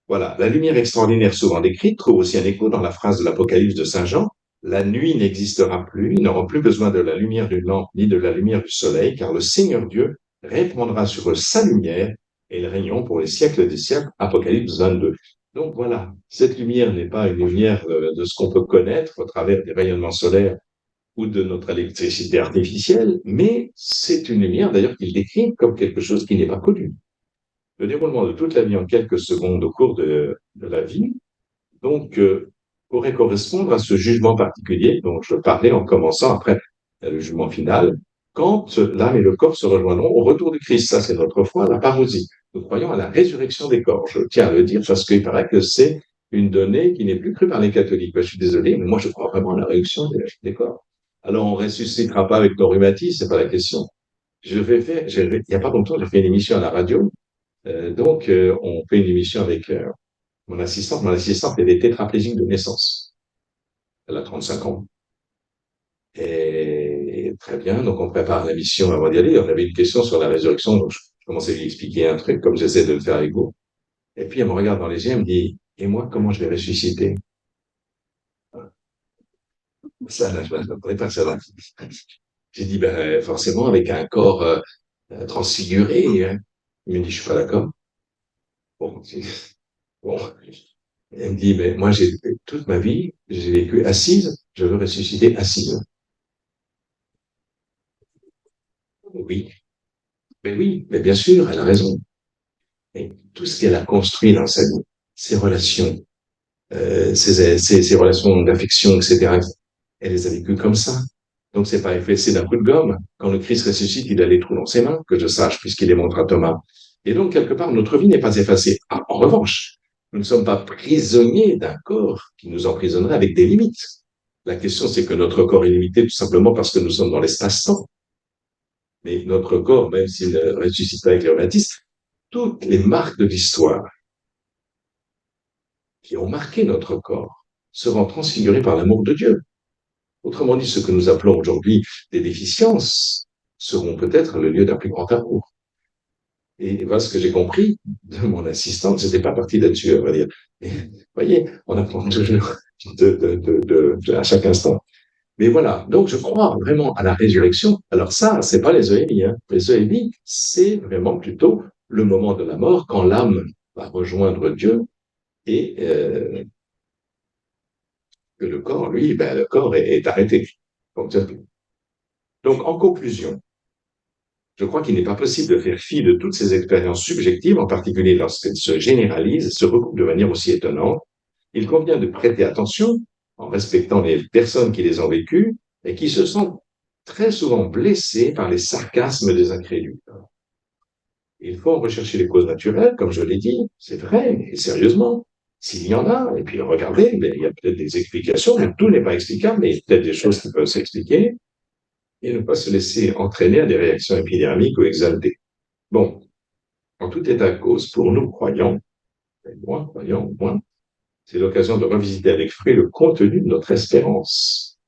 Voilà. La lumière extraordinaire souvent décrite trouve aussi un écho dans la phrase de l'Apocalypse de Saint Jean. La nuit n'existera plus, ils n'auront plus besoin de la lumière d'une lampe ni de la lumière du soleil, car le Seigneur Dieu répandra sur eux sa lumière et ils régneront pour les siècles des siècles. Apocalypse 22. Donc voilà, cette lumière n'est pas une lumière de ce qu'on peut connaître au travers des rayonnements solaires ou de notre électricité artificielle, mais c'est une lumière d'ailleurs qu'il décrit comme quelque chose qui n'est pas connu. Le déroulement de toute la vie en quelques secondes au cours de la vie, donc, pourrait correspondre à ce jugement particulier dont je parlais en commençant après le jugement final, quand l'âme et le corps se rejoindront au retour du Christ. Ça, c'est notre foi, la parousie. Nous croyons à la résurrection des corps. Je tiens à le dire parce qu'il paraît que c'est une donnée qui n'est plus crue par les catholiques. Ben, je suis désolé, mais moi, je crois vraiment à la résurrection des corps. Alors, on ressuscitera pas avec nos rhumatismes, c'est pas la question. Il y a pas longtemps, j'ai fait une émission à la radio. On fait une émission avec mon assistante, elle est tétraplégique de naissance. Elle a 35 ans. Et très bien, donc on prépare la mission avant d'y aller. On avait une question sur la résurrection, donc je commençais à lui expliquer un truc, comme j'essaie de le faire avec vous. Et puis elle me regarde dans les yeux, elle me dit, et moi, comment je vais ressusciter? Ça, là, je ne m'attendais pas à ça. J'ai dit, ben, forcément, avec un corps transfiguré. Hein. Il me dit, je suis pas d'accord. Bon, bon. Elle me dit, mais moi, toute ma vie, j'ai vécu assise, je veux ressusciter assise. Oui, mais oui, mais bien sûr, elle a raison. Et tout ce qu'elle a construit dans sa vie, ses relations, ses relations d'affection, etc., elle les a vécues comme ça. Donc, c'est pas effacé d'un coup de gomme. Quand le Christ ressuscite, il a les trous dans ses mains, que je sache, puisqu'il les montre à Thomas. Et donc, quelque part, notre vie n'est pas effacée. Ah, en revanche, nous ne sommes pas prisonniers d'un corps qui nous emprisonnerait avec des limites. La question, c'est que notre corps est limité tout simplement parce que nous sommes dans l'espace-temps. Mais notre corps, même s'il ne ressuscite pas avec les rhumatismes, toutes les marques de l'histoire qui ont marqué notre corps seront transfigurées par l'amour de Dieu. Autrement dit, ce que nous appelons aujourd'hui des déficiences seront peut-être le lieu d'un plus grand amour. Et voilà ce que j'ai compris de mon assistante, c'était pas parti là-dessus, on va dire. Et, vous voyez, on apprend toujours à chaque instant. Mais voilà, donc je crois vraiment à la résurrection. Alors ça, c'est pas les EMI. Hein. Les EMI, c'est vraiment plutôt le moment de la mort, quand l'âme va rejoindre Dieu et que le corps, lui, ben, le corps est arrêté. Donc, en conclusion, je crois qu'il n'est pas possible de faire fi de toutes ces expériences subjectives, en particulier lorsqu'elles se généralisent, se recoupent de manière aussi étonnante. Il convient de prêter attention en respectant les personnes qui les ont vécues et qui se sont très souvent blessées par les sarcasmes des incrédules. Il faut en rechercher les causes naturelles, comme je l'ai dit, c'est vrai, mais sérieusement, s'il y en a, et puis regardez, mais il y a peut-être des explications, mais tout n'est pas explicable, mais il y a peut-être des choses qui peuvent s'expliquer, et ne pas se laisser entraîner à des réactions épidermiques ou exaltées. Bon, en tout état de cause, pour nous croyants, et moi, croyants, moi, c'est l'occasion de revisiter avec fruit le contenu de notre espérance,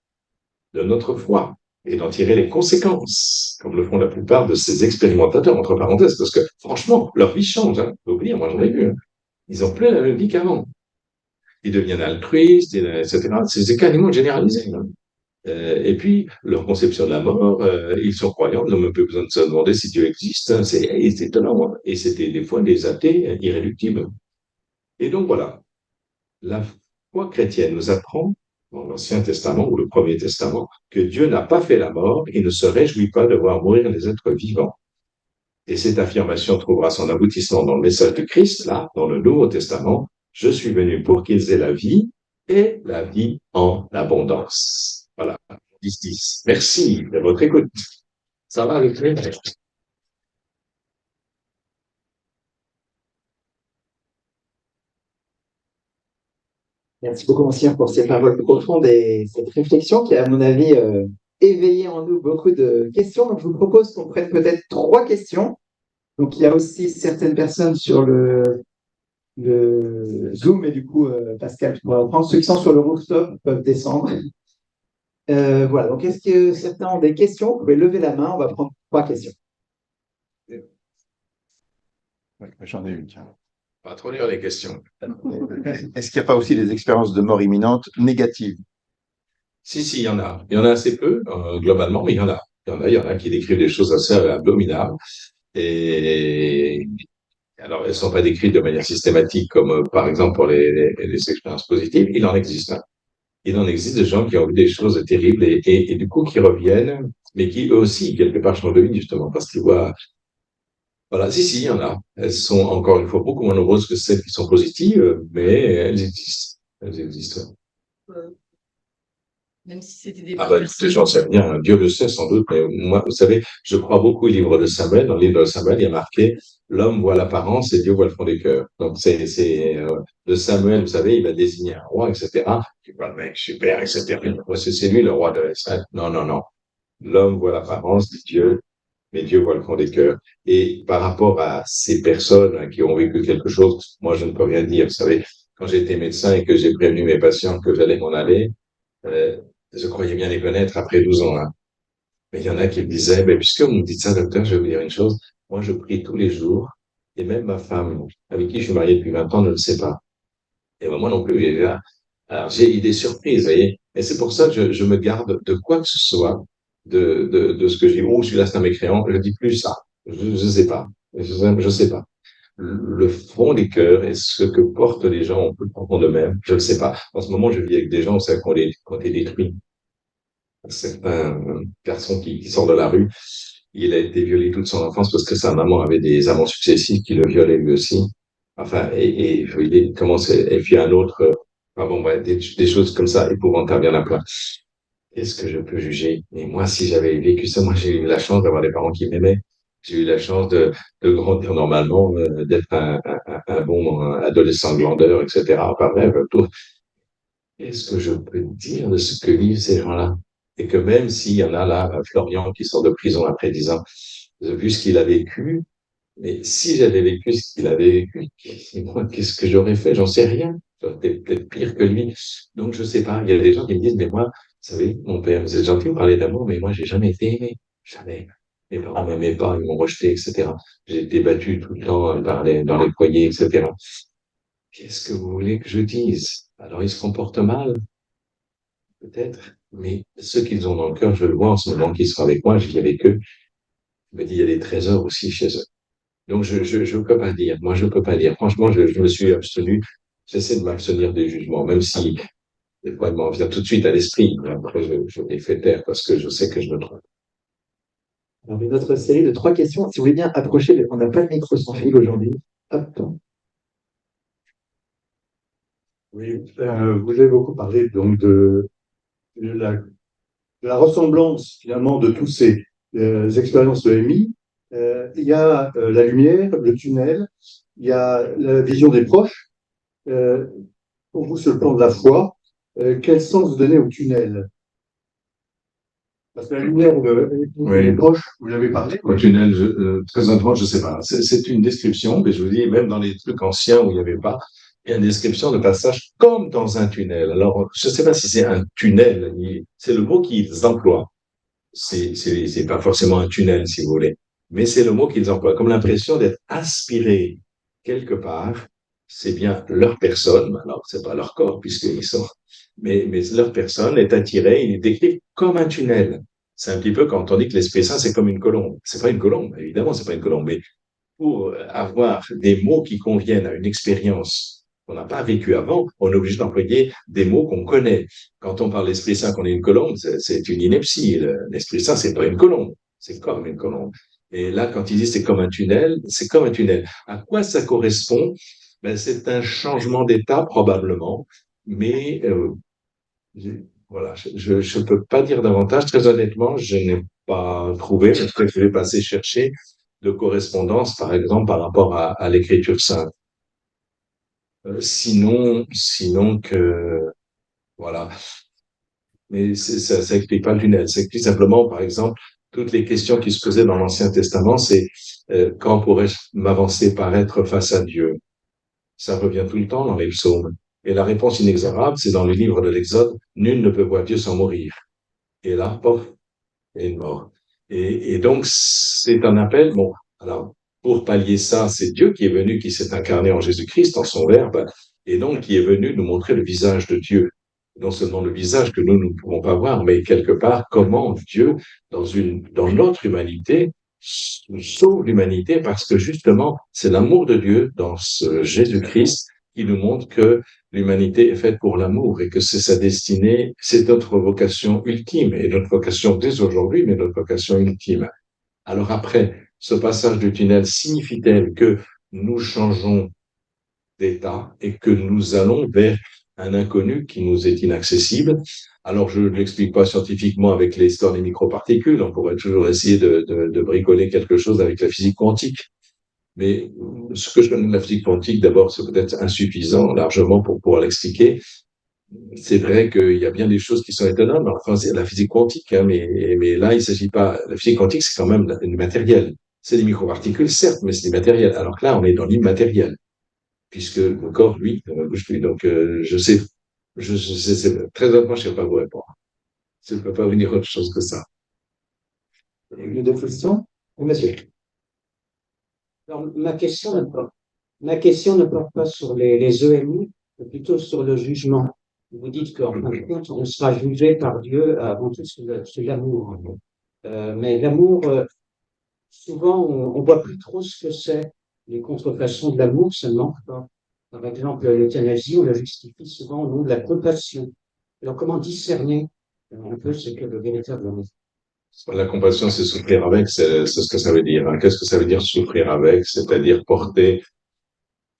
de notre foi, et d'en tirer les conséquences, comme le font la plupart de ces expérimentateurs, entre parenthèses, parce que franchement, leur vie change. Hein. Faut oublier, moi j'en ai vu. Hein. Ils ont plus la même vie qu'avant. ils deviennent altruistes, etc. C'est quasiment généralisé, hein. Et puis, leur conception de la mort, ils sont croyants, ils n'ont même pas besoin de se demander si Dieu existe, hein. C'est étonnant, hein. Et c'était des fois des athées irréductibles. Et donc voilà, la foi chrétienne nous apprend, dans l'Ancien Testament ou le Premier Testament, que Dieu n'a pas fait la mort et ne se réjouit pas de voir mourir les êtres vivants. Et cette affirmation trouvera son aboutissement dans le message de Christ, là, dans le Nouveau Testament. Je suis venu pour qu'ils aient la vie et la vie en abondance. Voilà, 10-10. Merci de votre écoute. Ça va avec les... Merci beaucoup, Monsieur, pour ces paroles profondes et cette réflexion qui, à mon avis, éveillé en nous beaucoup de questions. Donc, je vous propose qu'on prenne peut-être 3 questions. Donc, il y a aussi certaines personnes sur le Zoom, et du coup, Pascal, tu pourras reprendre. Ceux qui sont sur le rooftop peuvent descendre. Voilà, donc est-ce que certains ont des questions? Vous pouvez lever la main, on va prendre 3 questions. Ouais, j'en ai une, tiens. Pas trop lire les questions. Est-ce qu'il n'y a pas aussi des expériences de mort imminente négatives? Si, il y en a. Il y en a assez peu, globalement, mais il y en a. Il y en a qui décrivent des choses assez abominables. Et alors, elles ne sont pas décrites de manière systématique, comme par exemple pour les expériences positives. Il en existe, hein. Il en existe des gens qui ont vu des choses terribles et du coup qui reviennent, mais qui eux aussi, quelque part, changent de vie, justement, parce qu'ils voient. Voilà, si, il y en a. Elles sont encore une fois beaucoup moins nombreuses que celles qui sont positives, mais elles existent. Elles existent. Même si c'était des Ah bah écoutez, j'en sais rien, hein. Dieu le sait sans doute, mais moi, vous savez, je crois beaucoup au livre de Samuel. Dans le livre de Samuel, il y a marqué l'homme voit l'apparence et Dieu voit le fond des cœurs. Donc de Samuel, vous savez, il va désigner un roi, etc. Tu vois le mec super, etc. Ouais, c'est lui le roi de Israël. Non, non, non. L'homme voit l'apparence de Dieu, mais Dieu voit le fond des cœurs. Et par rapport à ces personnes, hein, qui ont vécu quelque chose, moi je ne peux rien dire. Vous savez, quand j'étais médecin et que j'ai prévenu mes patients que j'allais m'en aller, euh, je croyais bien les connaître après 12 ans, hein. Mais il y en a qui me disaient, mais puisque vous me dites ça, docteur, je vais vous dire une chose. Moi, je prie tous les jours, et même ma femme, avec qui je suis marié depuis 20 ans, ne le sait pas. Et ben, moi non plus. Alors, j'ai eu des surprises, vous voyez. Et c'est pour ça que je me garde de quoi que ce soit, de ce que je dis. Oh, celui-là, c'est un mécréant. Je dis plus ça. Je sais pas. Je sais pas. Le fond des cœurs et ce que portent les gens au plus profond d'eux-mêmes, je ne sais pas. En ce moment, je vis avec des gens, c'est qu'on est détruits. Certains garçon qui sort de la rue, il a été violé toute son enfance parce que sa maman avait des amants successifs qui le violaient lui aussi. Enfin, et il commence, et puis un autre, bon, ouais, des choses comme ça épouvantables, il y en a plein. Est-ce que je peux juger? Mais moi, si j'avais vécu ça, moi, j'ai eu la chance d'avoir des parents qui m'aimaient. J'ai eu la chance de grandir normalement, d'être un bon adolescent glandeur, etc. Enfin bref, tout. Qu'est-ce que je peux dire de ce que vivent ces gens-là? Et que même s'il y en a là, Florian qui sort de prison après 10 ans, vu ce qu'il a vécu, mais si j'avais vécu ce qu'il avait vécu, moi, qu'est-ce que j'aurais fait? J'en sais rien. J'aurais été peut-être pire que lui. Donc, je sais pas. Il y a des gens qui me disent, mais moi, vous savez, mon père, vous êtes gentil, vous parlez d'amour, mais moi, j'ai jamais été aimé. Jamais. Mes parents m'aimaient pas, ils m'ont rejeté, etc. J'ai été battu tout le temps dans les foyers, etc. Qu'est-ce que vous voulez que je dise? Alors, ils se comportent mal, peut-être, mais ce qu'ils ont dans le cœur, je le vois en ce moment, qui sera avec moi, je vis avec eux. Je me dis, il y a des trésors aussi chez eux. Donc, je peux pas dire. Moi, je peux pas dire. Franchement, je me suis abstenu. J'essaie de m'abstenir des jugements, même si des fois, il m'en vient tout de suite à l'esprit. Mais après, je les fais taire parce que je sais que je me trompe. Alors, une autre série de 3 questions. Si vous voulez bien approcher, on n'a pas le micro sans fil aujourd'hui. Hop. Oui, vous avez beaucoup parlé donc de la ressemblance finalement de tous ces expériences de EMI. Il y a la lumière, le tunnel, il y a la vision des proches. Pour vous, sur le plan de la foi, quel sens vous donnez au tunnel? Parce que la lumière, les proches, vous l'avez parlé. Au tunnel, très honnêtement, je sais pas. C'est une description, mais je vous dis, même dans les trucs anciens où il n'y avait pas, il y a une description de passage comme dans un tunnel. Alors, je ne sais pas si c'est un tunnel, c'est le mot qu'ils emploient. C'est pas forcément un tunnel, si vous voulez, mais c'est le mot qu'ils emploient, comme l'impression d'être aspiré quelque part c'est bien leur personne, alors c'est pas leur corps puisqu'ils sont, mais leur personne est attirée, il est décrit comme un tunnel. C'est un petit peu quand on dit que l'Esprit Saint, c'est comme une colombe. C'est pas une colombe, évidemment, c'est pas une colombe, mais pour avoir des mots qui conviennent à une expérience qu'on n'a pas vécue avant, on est obligé d'employer des mots qu'on connaît. Quand on parle d'Esprit Saint qu'on est une colombe, c'est une ineptie. L'Esprit Saint, c'est pas une colombe, c'est comme une colombe. Et là, quand il dit c'est comme un tunnel, c'est comme un tunnel. À quoi ça correspond? Ben, c'est un changement d'état probablement, mais voilà, je peux pas dire davantage. Très honnêtement, je n'ai pas trouvé. Peut-être que je vais passer chercher de correspondance, par exemple, par rapport à l'écriture sainte. Sinon que voilà. Mais ça explique pas le tunnel. Ça explique simplement, par exemple, toutes les questions qui se posaient dans l'Ancien Testament, c'est quand pourrais-je m'avancer, paraître face à Dieu? Ça revient tout le temps dans les psaumes. Et la réponse inexorable, c'est dans le livre de l'Exode, nul ne peut voir Dieu sans mourir. Et là, pof, et une mort. Et donc, c'est un appel. Bon, alors, pour pallier ça, c'est Dieu qui est venu, qui s'est incarné en Jésus-Christ, en son Verbe, et donc qui est venu nous montrer le visage de Dieu. Non seulement le visage que nous ne pouvons pas voir, mais quelque part, comment Dieu, dans notre humanité, sauve l'humanité, parce que justement, c'est l'amour de Dieu dans ce Jésus-Christ qui nous montre que l'humanité est faite pour l'amour et que c'est sa destinée, c'est notre vocation ultime et notre vocation dès aujourd'hui, mais notre vocation ultime. Alors après, ce passage du tunnel signifie-t-elle que nous changeons d'état et que nous allons vers un inconnu qui nous est inaccessible? Alors, je ne l'explique pas scientifiquement avec l'histoire des microparticules, on pourrait toujours essayer de bricoler quelque chose avec la physique quantique. Mais ce que je connais de la physique quantique, d'abord, c'est peut-être insuffisant largement pour pouvoir l'expliquer. C'est vrai qu'il y a bien des choses qui sont étonnantes dans la physique quantique, hein, mais là, il s'agit pas. La physique quantique, c'est quand même du matériel. C'est des microparticules, certes, mais c'est du matériel. Alors que là, on est dans l'immatériel, puisque le corps, lui, ne bouge plus. Donc, très honnêtement, je ne sais pas vous répondre. Je ne peux pas vous dire autre chose que ça. Une d'autres questions? Oui, monsieur. Alors, ma question ne porte pas sur les EMI, mais plutôt sur le jugement. Vous dites qu'en fin de compte, on sera jugé par Dieu avant tout sur l'amour. Mais l'amour, souvent, on voit plus trop ce que c'est. Les contrefaçons de l'amour seulement. Par exemple, l'euthanasie, on la justifie souvent au nom de la compassion. Alors, comment discerner un peu ce que le véritable amour? La compassion, c'est souffrir avec, c'est ce que ça veut dire, hein. Qu'est-ce que ça veut dire souffrir avec? C'est-à-dire porter,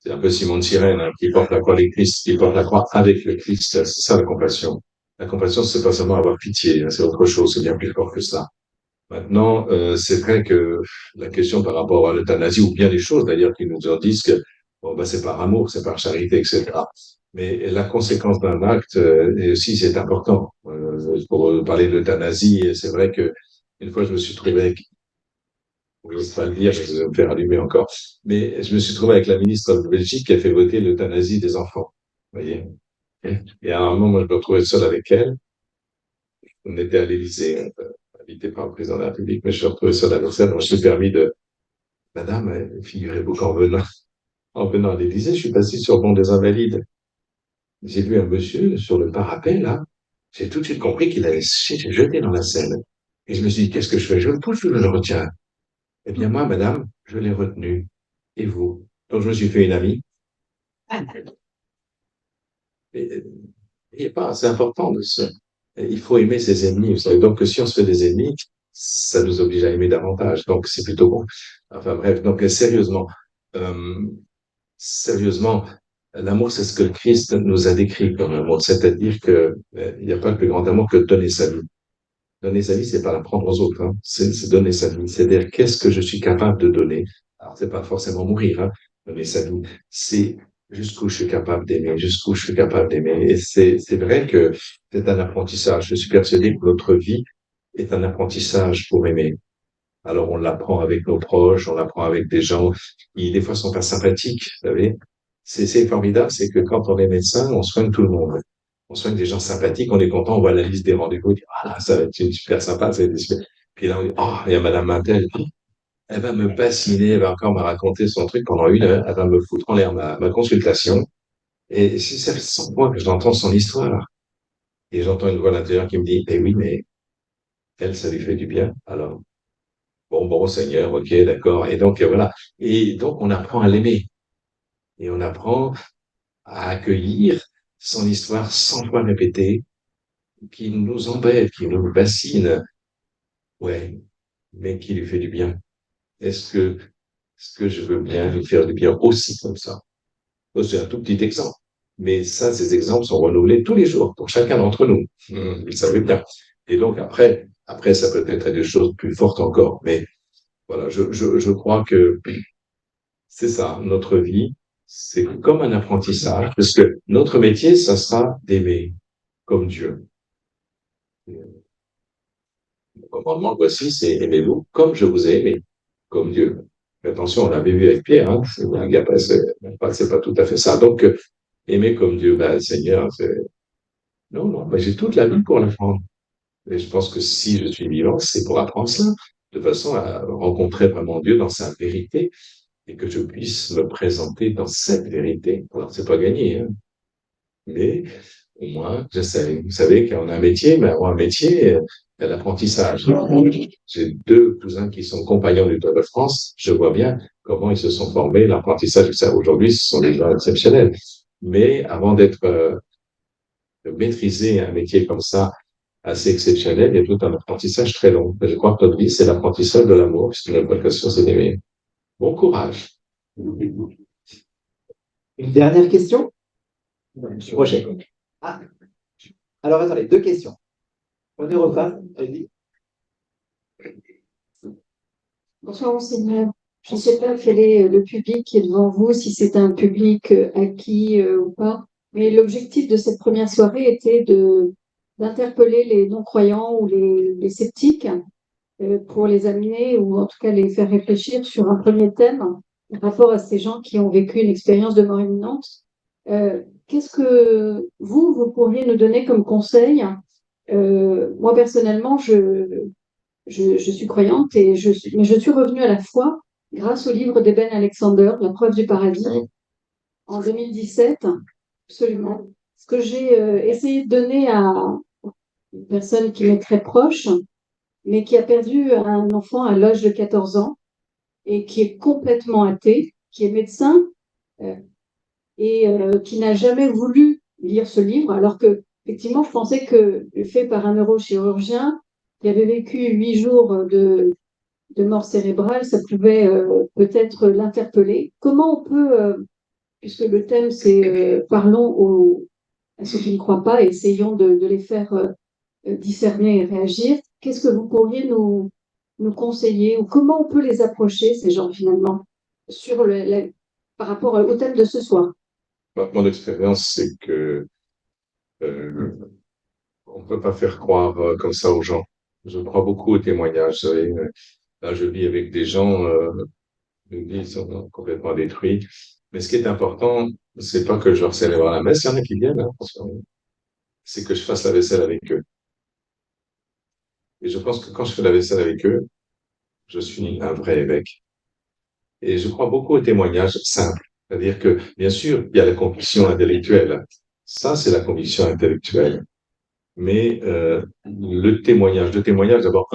c'est un peu Simon de Cyrène, hein, qui porte la croix avec Christ, qui porte la croix avec le Christ. C'est ça la compassion. La compassion, c'est pas seulement avoir pitié, hein, c'est autre chose, c'est bien plus fort que ça. Maintenant, c'est vrai que la question par rapport à l'euthanasie, ou bien les choses d'ailleurs qui nous en disent que bon, bah, c'est par amour, c'est par charité, etc. Mais la conséquence d'un acte, et aussi, c'est important. Pour parler de l'euthanasie, c'est vrai que une fois, je me suis trouvé avec, je vais pas le dire, je vais me faire allumer encore, mais je me suis trouvé avec la ministre de Belgique qui a fait voter l'euthanasie des enfants. Vous voyez? Et à un moment, moi, je me retrouvais seul avec elle. On était à l'Élysée, invité par le président de la République, mais je suis retrouvé seul avec elle. Donc, je me suis permis de, Madame, figurez-vous qu'en venant à l'Élysée, je suis passé sur le banc des Invalides. J'ai vu un monsieur sur le parapet, là. J'ai tout de suite compris qu'il allait se jeter dans la Seine. Et je me suis dit, qu'est-ce que je fais? Je le pousse ou je le retiens? Eh bien, moi, madame, je l'ai retenu. Et vous? Donc, je me suis fait une amie. Et, et pas, c'est important il faut aimer ses ennemis. Vous savez, donc, si on se fait des ennemis, ça nous oblige à aimer davantage. Donc, c'est plutôt bon. Enfin, bref. Donc, euh, sérieusement, l'amour, c'est ce que le Christ nous a décrit comme amour. C'est-à-dire que, il n'y a pas de plus grand amour que de donner sa vie. Donner sa vie, c'est pas la prendre aux autres, hein. C'est donner sa vie. C'est-à-dire, qu'est-ce que je suis capable de donner? Alors, c'est pas forcément mourir, hein. Donner sa vie. C'est jusqu'où je suis capable d'aimer, jusqu'où je suis capable d'aimer. Et c'est vrai que c'est un apprentissage. Je suis persuadé que notre vie est un apprentissage pour aimer. Alors, on l'apprend avec nos proches, on l'apprend avec des gens qui, des fois, sont pas sympathiques, vous savez. C'est formidable, c'est que quand on est médecin, on soigne tout le monde. On soigne des gens sympathiques, on est content, on voit la liste des rendez-vous, on dit, ah, ça va être une super sympa, ça va être super. Puis là, on dit, oh, il y a Madame Mantel. elle va me bassiner, elle va encore me raconter son truc pendant 1 heure, elle va me foutre en l'air ma consultation. Et si ça fait 100 fois que j'entends son histoire, et j'entends une voix à l'intérieur qui me dit, eh oui, mais elle, ça lui fait du bien. Alors, bon, Seigneur, ok, d'accord. Et donc, voilà. Et donc, on apprend à l'aimer. Et on apprend à accueillir son histoire 100 fois répétée, qui nous embête, qui nous bassine. Ouais, mais qui lui fait du bien. Est-ce que je veux bien lui faire du bien aussi comme ça? C'est un tout petit exemple. Mais ça, ces exemples sont renouvelés tous les jours pour chacun d'entre nous. Vous le savez bien. Et donc après, ça peut être des choses plus fortes encore. Mais voilà, je crois que c'est ça, notre vie, c'est comme un apprentissage, parce que notre métier, ça sera d'aimer comme Dieu. Le commandement, voici, c'est aimez-vous comme je vous ai aimé, comme Dieu. Mais attention, on l'avait vu avec Pierre, hein, c'est pas tout à fait ça. Donc, aimer comme Dieu, ben, Seigneur, non, mais j'ai toute la vie pour l'apprendre. Et je pense que si je suis vivant, c'est pour apprendre cela, de façon à rencontrer vraiment Dieu dans sa vérité et que je puisse me présenter dans cette vérité. Alors, c'est pas gagné, hein, mais au moins, j'essaie. Vous savez, quand on a un métier, mais avoir un métier, il y a l'apprentissage. J'ai 2 cousins qui sont compagnons du Tour de France. Je vois bien comment ils se sont formés, l'apprentissage. Aujourd'hui, ce sont des gens exceptionnels. Mais avant de maîtriser un métier comme ça, assez exceptionnel, il y a tout un apprentissage très long. Je crois que notre vie, c'est l'apprentissage de l'amour, puisque la vocation, c'est d'aimer. Bon courage. Une dernière question? Monsieur Rocher. Ah. Alors attendez, 2 questions. On y repart. Allez-y. Bonsoir, monseigneur. Je ne sais pas quel est le public qui est devant vous, si c'est un public acquis ou pas, mais l'objectif de cette première soirée était d'interpeller les non-croyants ou les sceptiques pour les amener ou en tout cas les faire réfléchir sur un premier thème par rapport à ces gens qui ont vécu une expérience de mort imminente. Qu'est-ce que vous pourriez nous donner comme conseil? Moi, personnellement, je suis croyante mais je suis revenue à la foi grâce au livre d'Eben Alexander, La preuve du paradis, en 2017, absolument. Ce que j'ai essayé de donner à une personne qui m'est très proche, mais qui a perdu un enfant à l'âge de 14 ans et qui est complètement athée, qui est médecin euh, et qui n'a jamais voulu lire ce livre, alors que effectivement, je pensais que fait par un neurochirurgien qui avait vécu 8 jours de mort cérébrale, ça pouvait peut-être l'interpeller. Comment on peut, puisque le thème c'est parlons à ceux qui ne croient pas et essayons de les faire discerner et réagir, qu'est-ce que vous pourriez nous conseiller ou comment on peut les approcher, ces gens finalement, par rapport au thème de ce soir? Mon expérience, c'est que euh, on ne peut pas faire croire comme ça aux gens. Je crois beaucoup aux témoignages. Vous savez, là, je vis avec des gens, qui sont complètement détruits. Mais ce qui est important, c'est pas que je leur célèbre la messe, il y en a qui viennent, hein, c'est que je fasse la vaisselle avec eux. Et je pense que quand je fais la vaisselle avec eux, je suis un vrai évêque. Et je crois beaucoup aux témoignages simples. C'est-à-dire que, bien sûr, il y a la conviction intellectuelle. Ça, c'est la conviction intellectuelle. Mais le témoignage, d'abord,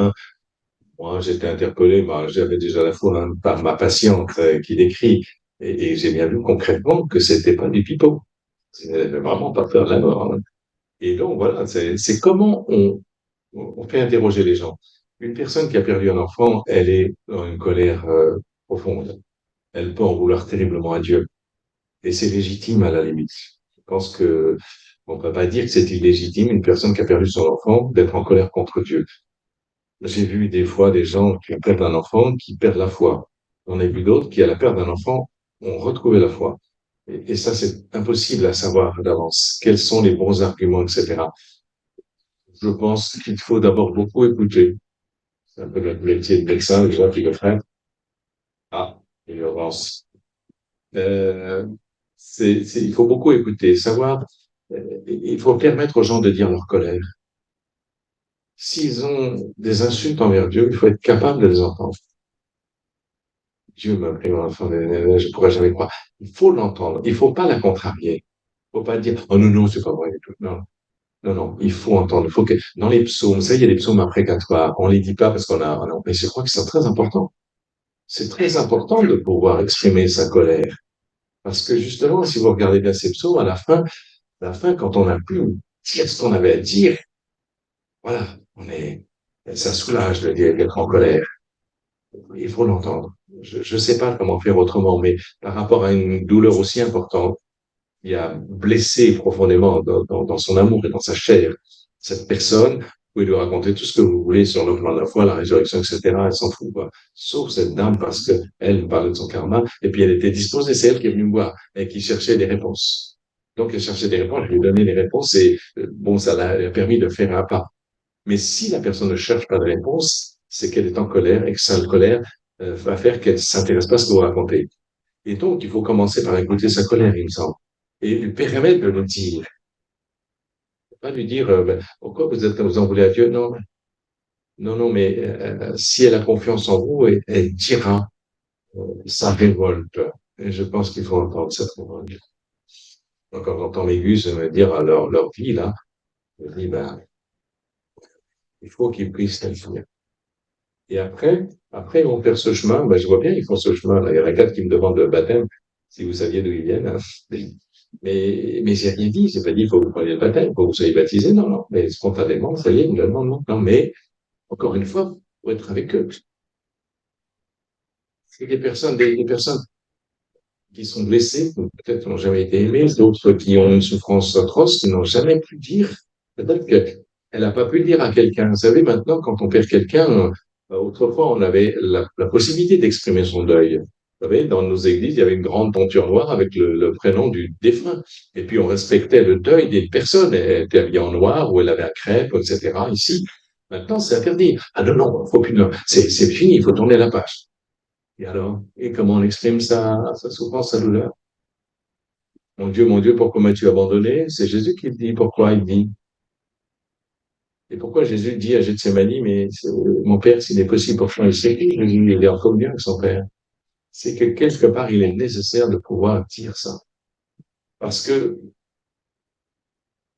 moi, j'étais interpellé, j'avais déjà la foi hein, par ma patiente qui décrit, et j'ai bien vu concrètement que c'était pas du pipeau. C'était vraiment pas peur de la mort. Hein. Et donc, voilà, c'est comment on fait interroger les gens. Une personne qui a perdu un enfant, elle est dans une colère profonde. Elle peut en vouloir terriblement à Dieu. Et c'est légitime à la limite. Je pense que on ne peut pas dire que c'est illégitime, une personne qui a perdu son enfant, d'être en colère contre Dieu. J'ai vu des fois des gens qui perdent un enfant, qui perdent la foi. On a vu d'autres qui, à la perte d'un enfant, ont retrouvé la foi. Et ça, c'est impossible à savoir d'avance. Quels sont les bons arguments, etc. Je pense qu'il faut d'abord beaucoup écouter. C'est un peu notre métier de médecin, les gens qui le font. Ah, ignorance. Euh, il faut beaucoup écouter, savoir. Il faut permettre aux gens de dire leur colère. S'ils ont des insultes envers Dieu, il faut être capable de les entendre. Dieu m'a pris mon enfant, je ne pourrais jamais croire. Il faut l'entendre. Il ne faut pas la contrarier. Il ne faut pas dire, oh non, non, c'est pas vrai du tout. Non, non, non, il faut entendre. Il faut que, dans les psaumes, vous savez, il y a des psaumes imprécatoires. On ne les dit pas parce mais je crois que c'est très important. C'est très important de pouvoir exprimer sa colère. Parce que justement, si vous regardez bien ces psaumes, à la fin, quand on a pu dire ce qu'on avait à dire, voilà, ça soulage de dire d'être en colère. Il faut l'entendre. Je ne sais pas comment faire autrement, mais par rapport à une douleur aussi importante, il a blessé profondément dans son amour et dans sa chair cette personne. Vous pouvez lui raconter tout ce que vous voulez sur le plan de la foi, la résurrection, etc. Elle s'en fout, quoi. Sauf cette dame parce qu'elle parlait de son karma et puis elle était disposée. C'est elle qui est venue me voir et qui cherchait des réponses. Donc elle cherchait des réponses, je lui ai donné les réponses et bon, ça l'a permis de faire un pas. Mais si la personne ne cherche pas de réponse, c'est qu'elle est en colère et que sa colère va faire qu'elle ne s'intéresse pas à ce que vous racontez. Et donc, il faut commencer par écouter sa colère, il me semble, et lui permettre de le dire. Pas lui dire, pourquoi vous en voulez à Dieu? Non, non, non, mais si elle a confiance en vous, elle dira sa révolte. Et je pense qu'il faut entendre cette révolte. Donc, quand j'entends les gus me dire à leur vie, là, je dis, ben, il faut qu'ils puissent s'infuir. Et après, ils vont faire ce chemin. Ben, je vois bien, ils font ce chemin. Là. Il y en a 4 qui me demandent le baptême, si vous saviez d'où ils viennent. Hein. Mais j'ai rien dit. J'ai pas dit, il faut que vous preniez le baptême, il faut que vous soyez baptisés. Non, non. Mais spontanément, ça y est, ils me demandent non. Non, mais, encore une fois, pour être avec eux. C'est des personnes qui sont blessées, qui peut-être n'ont jamais été aimées, d'autres qui ont une souffrance atroce, qui n'ont jamais pu dire. Peut-être qu'elle n'a pas pu le dire à quelqu'un. Vous savez, maintenant, quand on perd quelqu'un, autrefois, on avait la possibilité d'exprimer son deuil. Vous savez, dans nos églises, il y avait une grande tenture noire avec le prénom du défunt. Et puis, on respectait le deuil des personnes. Elle était habillée en noir ou elle avait un crêpe, etc. Ici, maintenant, c'est interdit. Ah non, non, faut plus, non. C'est fini, il faut tourner la page. Et alors, et comment on exprime sa souffrance, sa douleur? Mon Dieu, pourquoi m'as-tu abandonné? C'est Jésus qui le dit. Pourquoi il dit? Et pourquoi Jésus dit à Gethsemane, mais mon Père, s'il est possible pour toi, il il est en communion avec son Père. C'est que quelque part, il est nécessaire de pouvoir dire ça. Parce que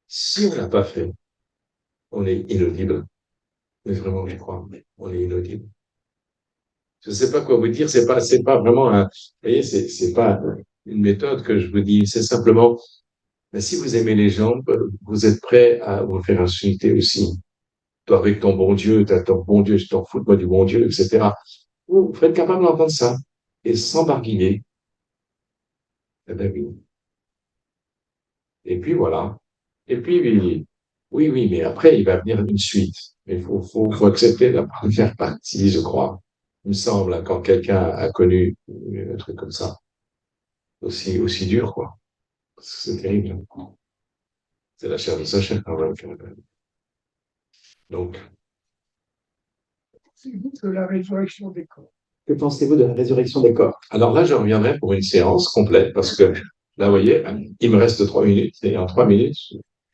si on l'a pas fait, on est inaudible. Mais vraiment, je crois, on est inaudible. Je ne sais pas quoi vous dire, c'est pas vraiment vous voyez, c'est pas une méthode que je vous dis, c'est simplement, mais si vous aimez les gens, vous êtes prêt à vous faire insulter aussi. Toi, avec ton bon Dieu, t'as ton bon Dieu, je t'en fous de moi du bon Dieu, etc. Vous êtes capable d'entendre ça et sans barguiller. Eh ben oui. Et puis voilà. Et puis, oui, oui, mais après, il va venir une suite. Mais faut accepter la première partie, je crois. Il me semble, hein, quand quelqu'un a connu un truc comme ça, aussi dur, quoi. C'est terrible. C'est la chair de sa chair, quand même. Donc, De la résurrection des corps. Que pensez-vous de la résurrection des corps? alors là, je reviendrai pour une séance complète parce que là, vous voyez, il me reste 3 minutes et en 3 minutes,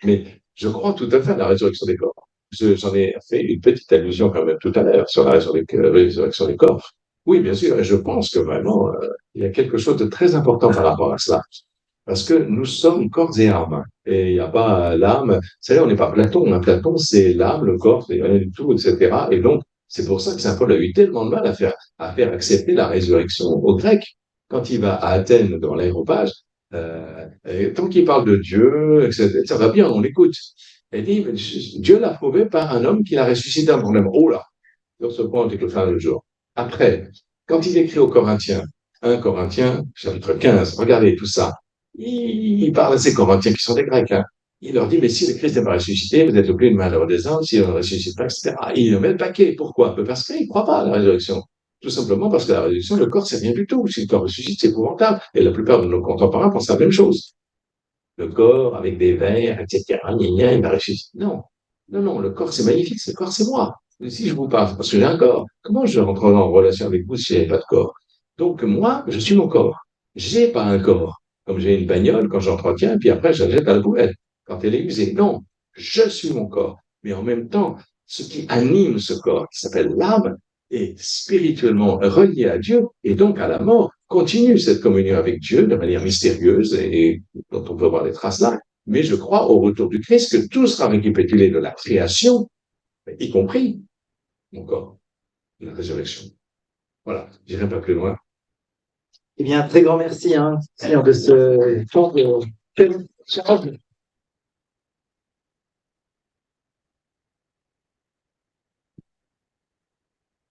mais je crois tout à fait à la résurrection des corps. J'en ai fait une petite allusion quand même tout à l'heure sur la résurrection des corps. Oui, bien sûr, et je pense que vraiment, il y a quelque chose de très important par rapport à cela. Parce que nous sommes corps et âme. Et il n'y a pas l'âme. Vous savez, on n'est pas Platon. Hein. Platon, c'est l'âme, le corps, c'est rien du tout, etc. Et donc, c'est pour ça que Saint Paul a eu tellement de mal à faire accepter la résurrection aux Grecs. Quand il va à Athènes, dans l'aéropage, tant qu'il parle de Dieu, etc., ça va bien, on l'écoute. Il dit, Dieu l'a prouvé par un homme qui l'a ressuscité un problème. Oh là, sur ce point, on dit que le fin du jour. Après, quand il écrit aux Corinthiens, 1 Corinthiens, chapitre 15, regardez tout ça. Il parle à ces Corinthiens qui sont des Grecs. Hein. Il leur dit, mais si le Christ n'est pas ressuscité, vous êtes le plus malheureux des hommes, s'il ne ressuscite pas, etc. Il le met le paquet. Pourquoi? Parce qu'ils ne croient pas à la résurrection. Tout simplement parce que la résurrection, le corps, c'est rien du tout. Si le corps ressuscite, c'est épouvantable. Et la plupart de nos contemporains pensent la même chose. Le corps, avec des vers, etc., il va ressusciter. Non. Non, non, le corps, c'est magnifique. Le corps, c'est moi. Si je vous parle, parce que j'ai un corps. Comment je rentrerai en relation avec vous si je n'ai pas de corps? Donc, moi, je suis mon corps. J'ai pas un corps. Comme j'ai une bagnole, quand j'entretiens, puis après, je la jette à la poubelle quand elle est usée. Non, je suis mon corps. Mais en même temps, ce qui anime ce corps, qui s'appelle l'âme, est spirituellement relié à Dieu et donc à la mort, continue cette communion avec Dieu de manière mystérieuse et dont on peut voir les traces là. Mais je crois au retour du Christ que tout sera récapitulé de la création, y compris encore la résurrection. Voilà, je n'irai pas plus loin. Eh bien, un très grand merci, hein, Seigneur, de ce temps de charge.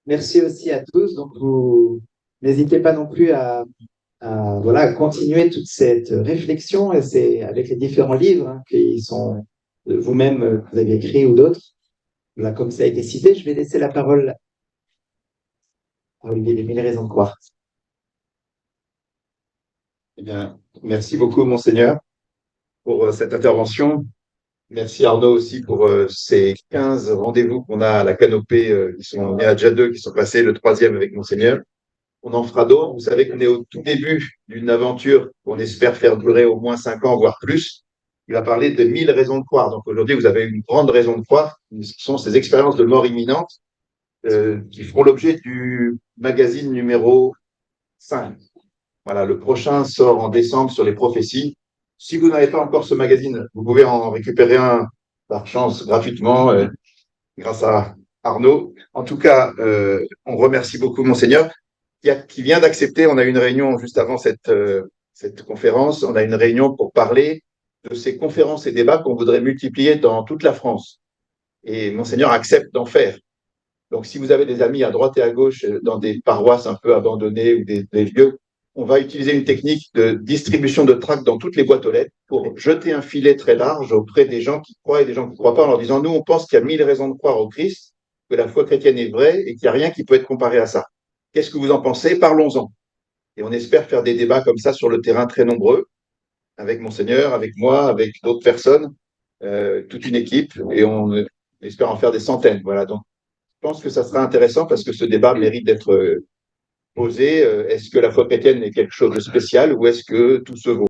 Merci aussi à tous. Donc, vous n'hésitez pas non plus voilà, à continuer toute cette réflexion, et c'est avec les différents livres hein, qui sont vous-même, que vous avez écrits ou d'autres. Là, comme ça a été cité, je vais laisser la parole à Olivier des 1000 raisons de croire. Eh bien, merci beaucoup, Monseigneur, pour cette intervention. Merci Arnaud aussi pour ces 15 rendez-vous qu'on a à la canopée. Il y en a déjà 2 qui sont passés, le 3e avec Monseigneur. On en fera d'autres. Vous savez qu'on est au tout début d'une aventure qu'on espère faire durer au moins 5 ans, voire plus. Il a parlé de 1000 raisons de croire. Donc aujourd'hui, vous avez une grande raison de croire. Ce sont ces expériences de mort imminente qui feront l'objet du magazine numéro 5. Voilà, le prochain sort en décembre sur les prophéties. Si vous n'avez pas encore ce magazine, vous pouvez en récupérer un par chance gratuitement grâce à Arnaud. En tout cas, on remercie beaucoup Monseigneur qui vient d'accepter. On a eu une réunion juste avant cette conférence. On a une réunion pour parler de ces conférences et débats qu'on voudrait multiplier dans toute la France. Et Monseigneur accepte d'en faire. Donc, si vous avez des amis à droite et à gauche dans des paroisses un peu abandonnées ou des lieux, on va utiliser une technique de distribution de tracts dans toutes les boîtes aux lettres pour jeter un filet très large auprès des gens qui croient et des gens qui ne croient pas en leur disant, nous, on pense qu'il y a 1000 raisons de croire au Christ, que la foi chrétienne est vraie et qu'il n'y a rien qui peut être comparé à ça. Qu'est-ce que vous en pensez? Parlons-en. Et on espère faire des débats comme ça sur le terrain très nombreux, avec Monseigneur, avec moi, avec d'autres personnes, toute une équipe, et on espère en faire des centaines. Voilà, donc je pense que ça sera intéressant parce que ce débat mérite d'être posé. Est-ce que la foi chrétienne est quelque chose de spécial ou est-ce que tout se vaut?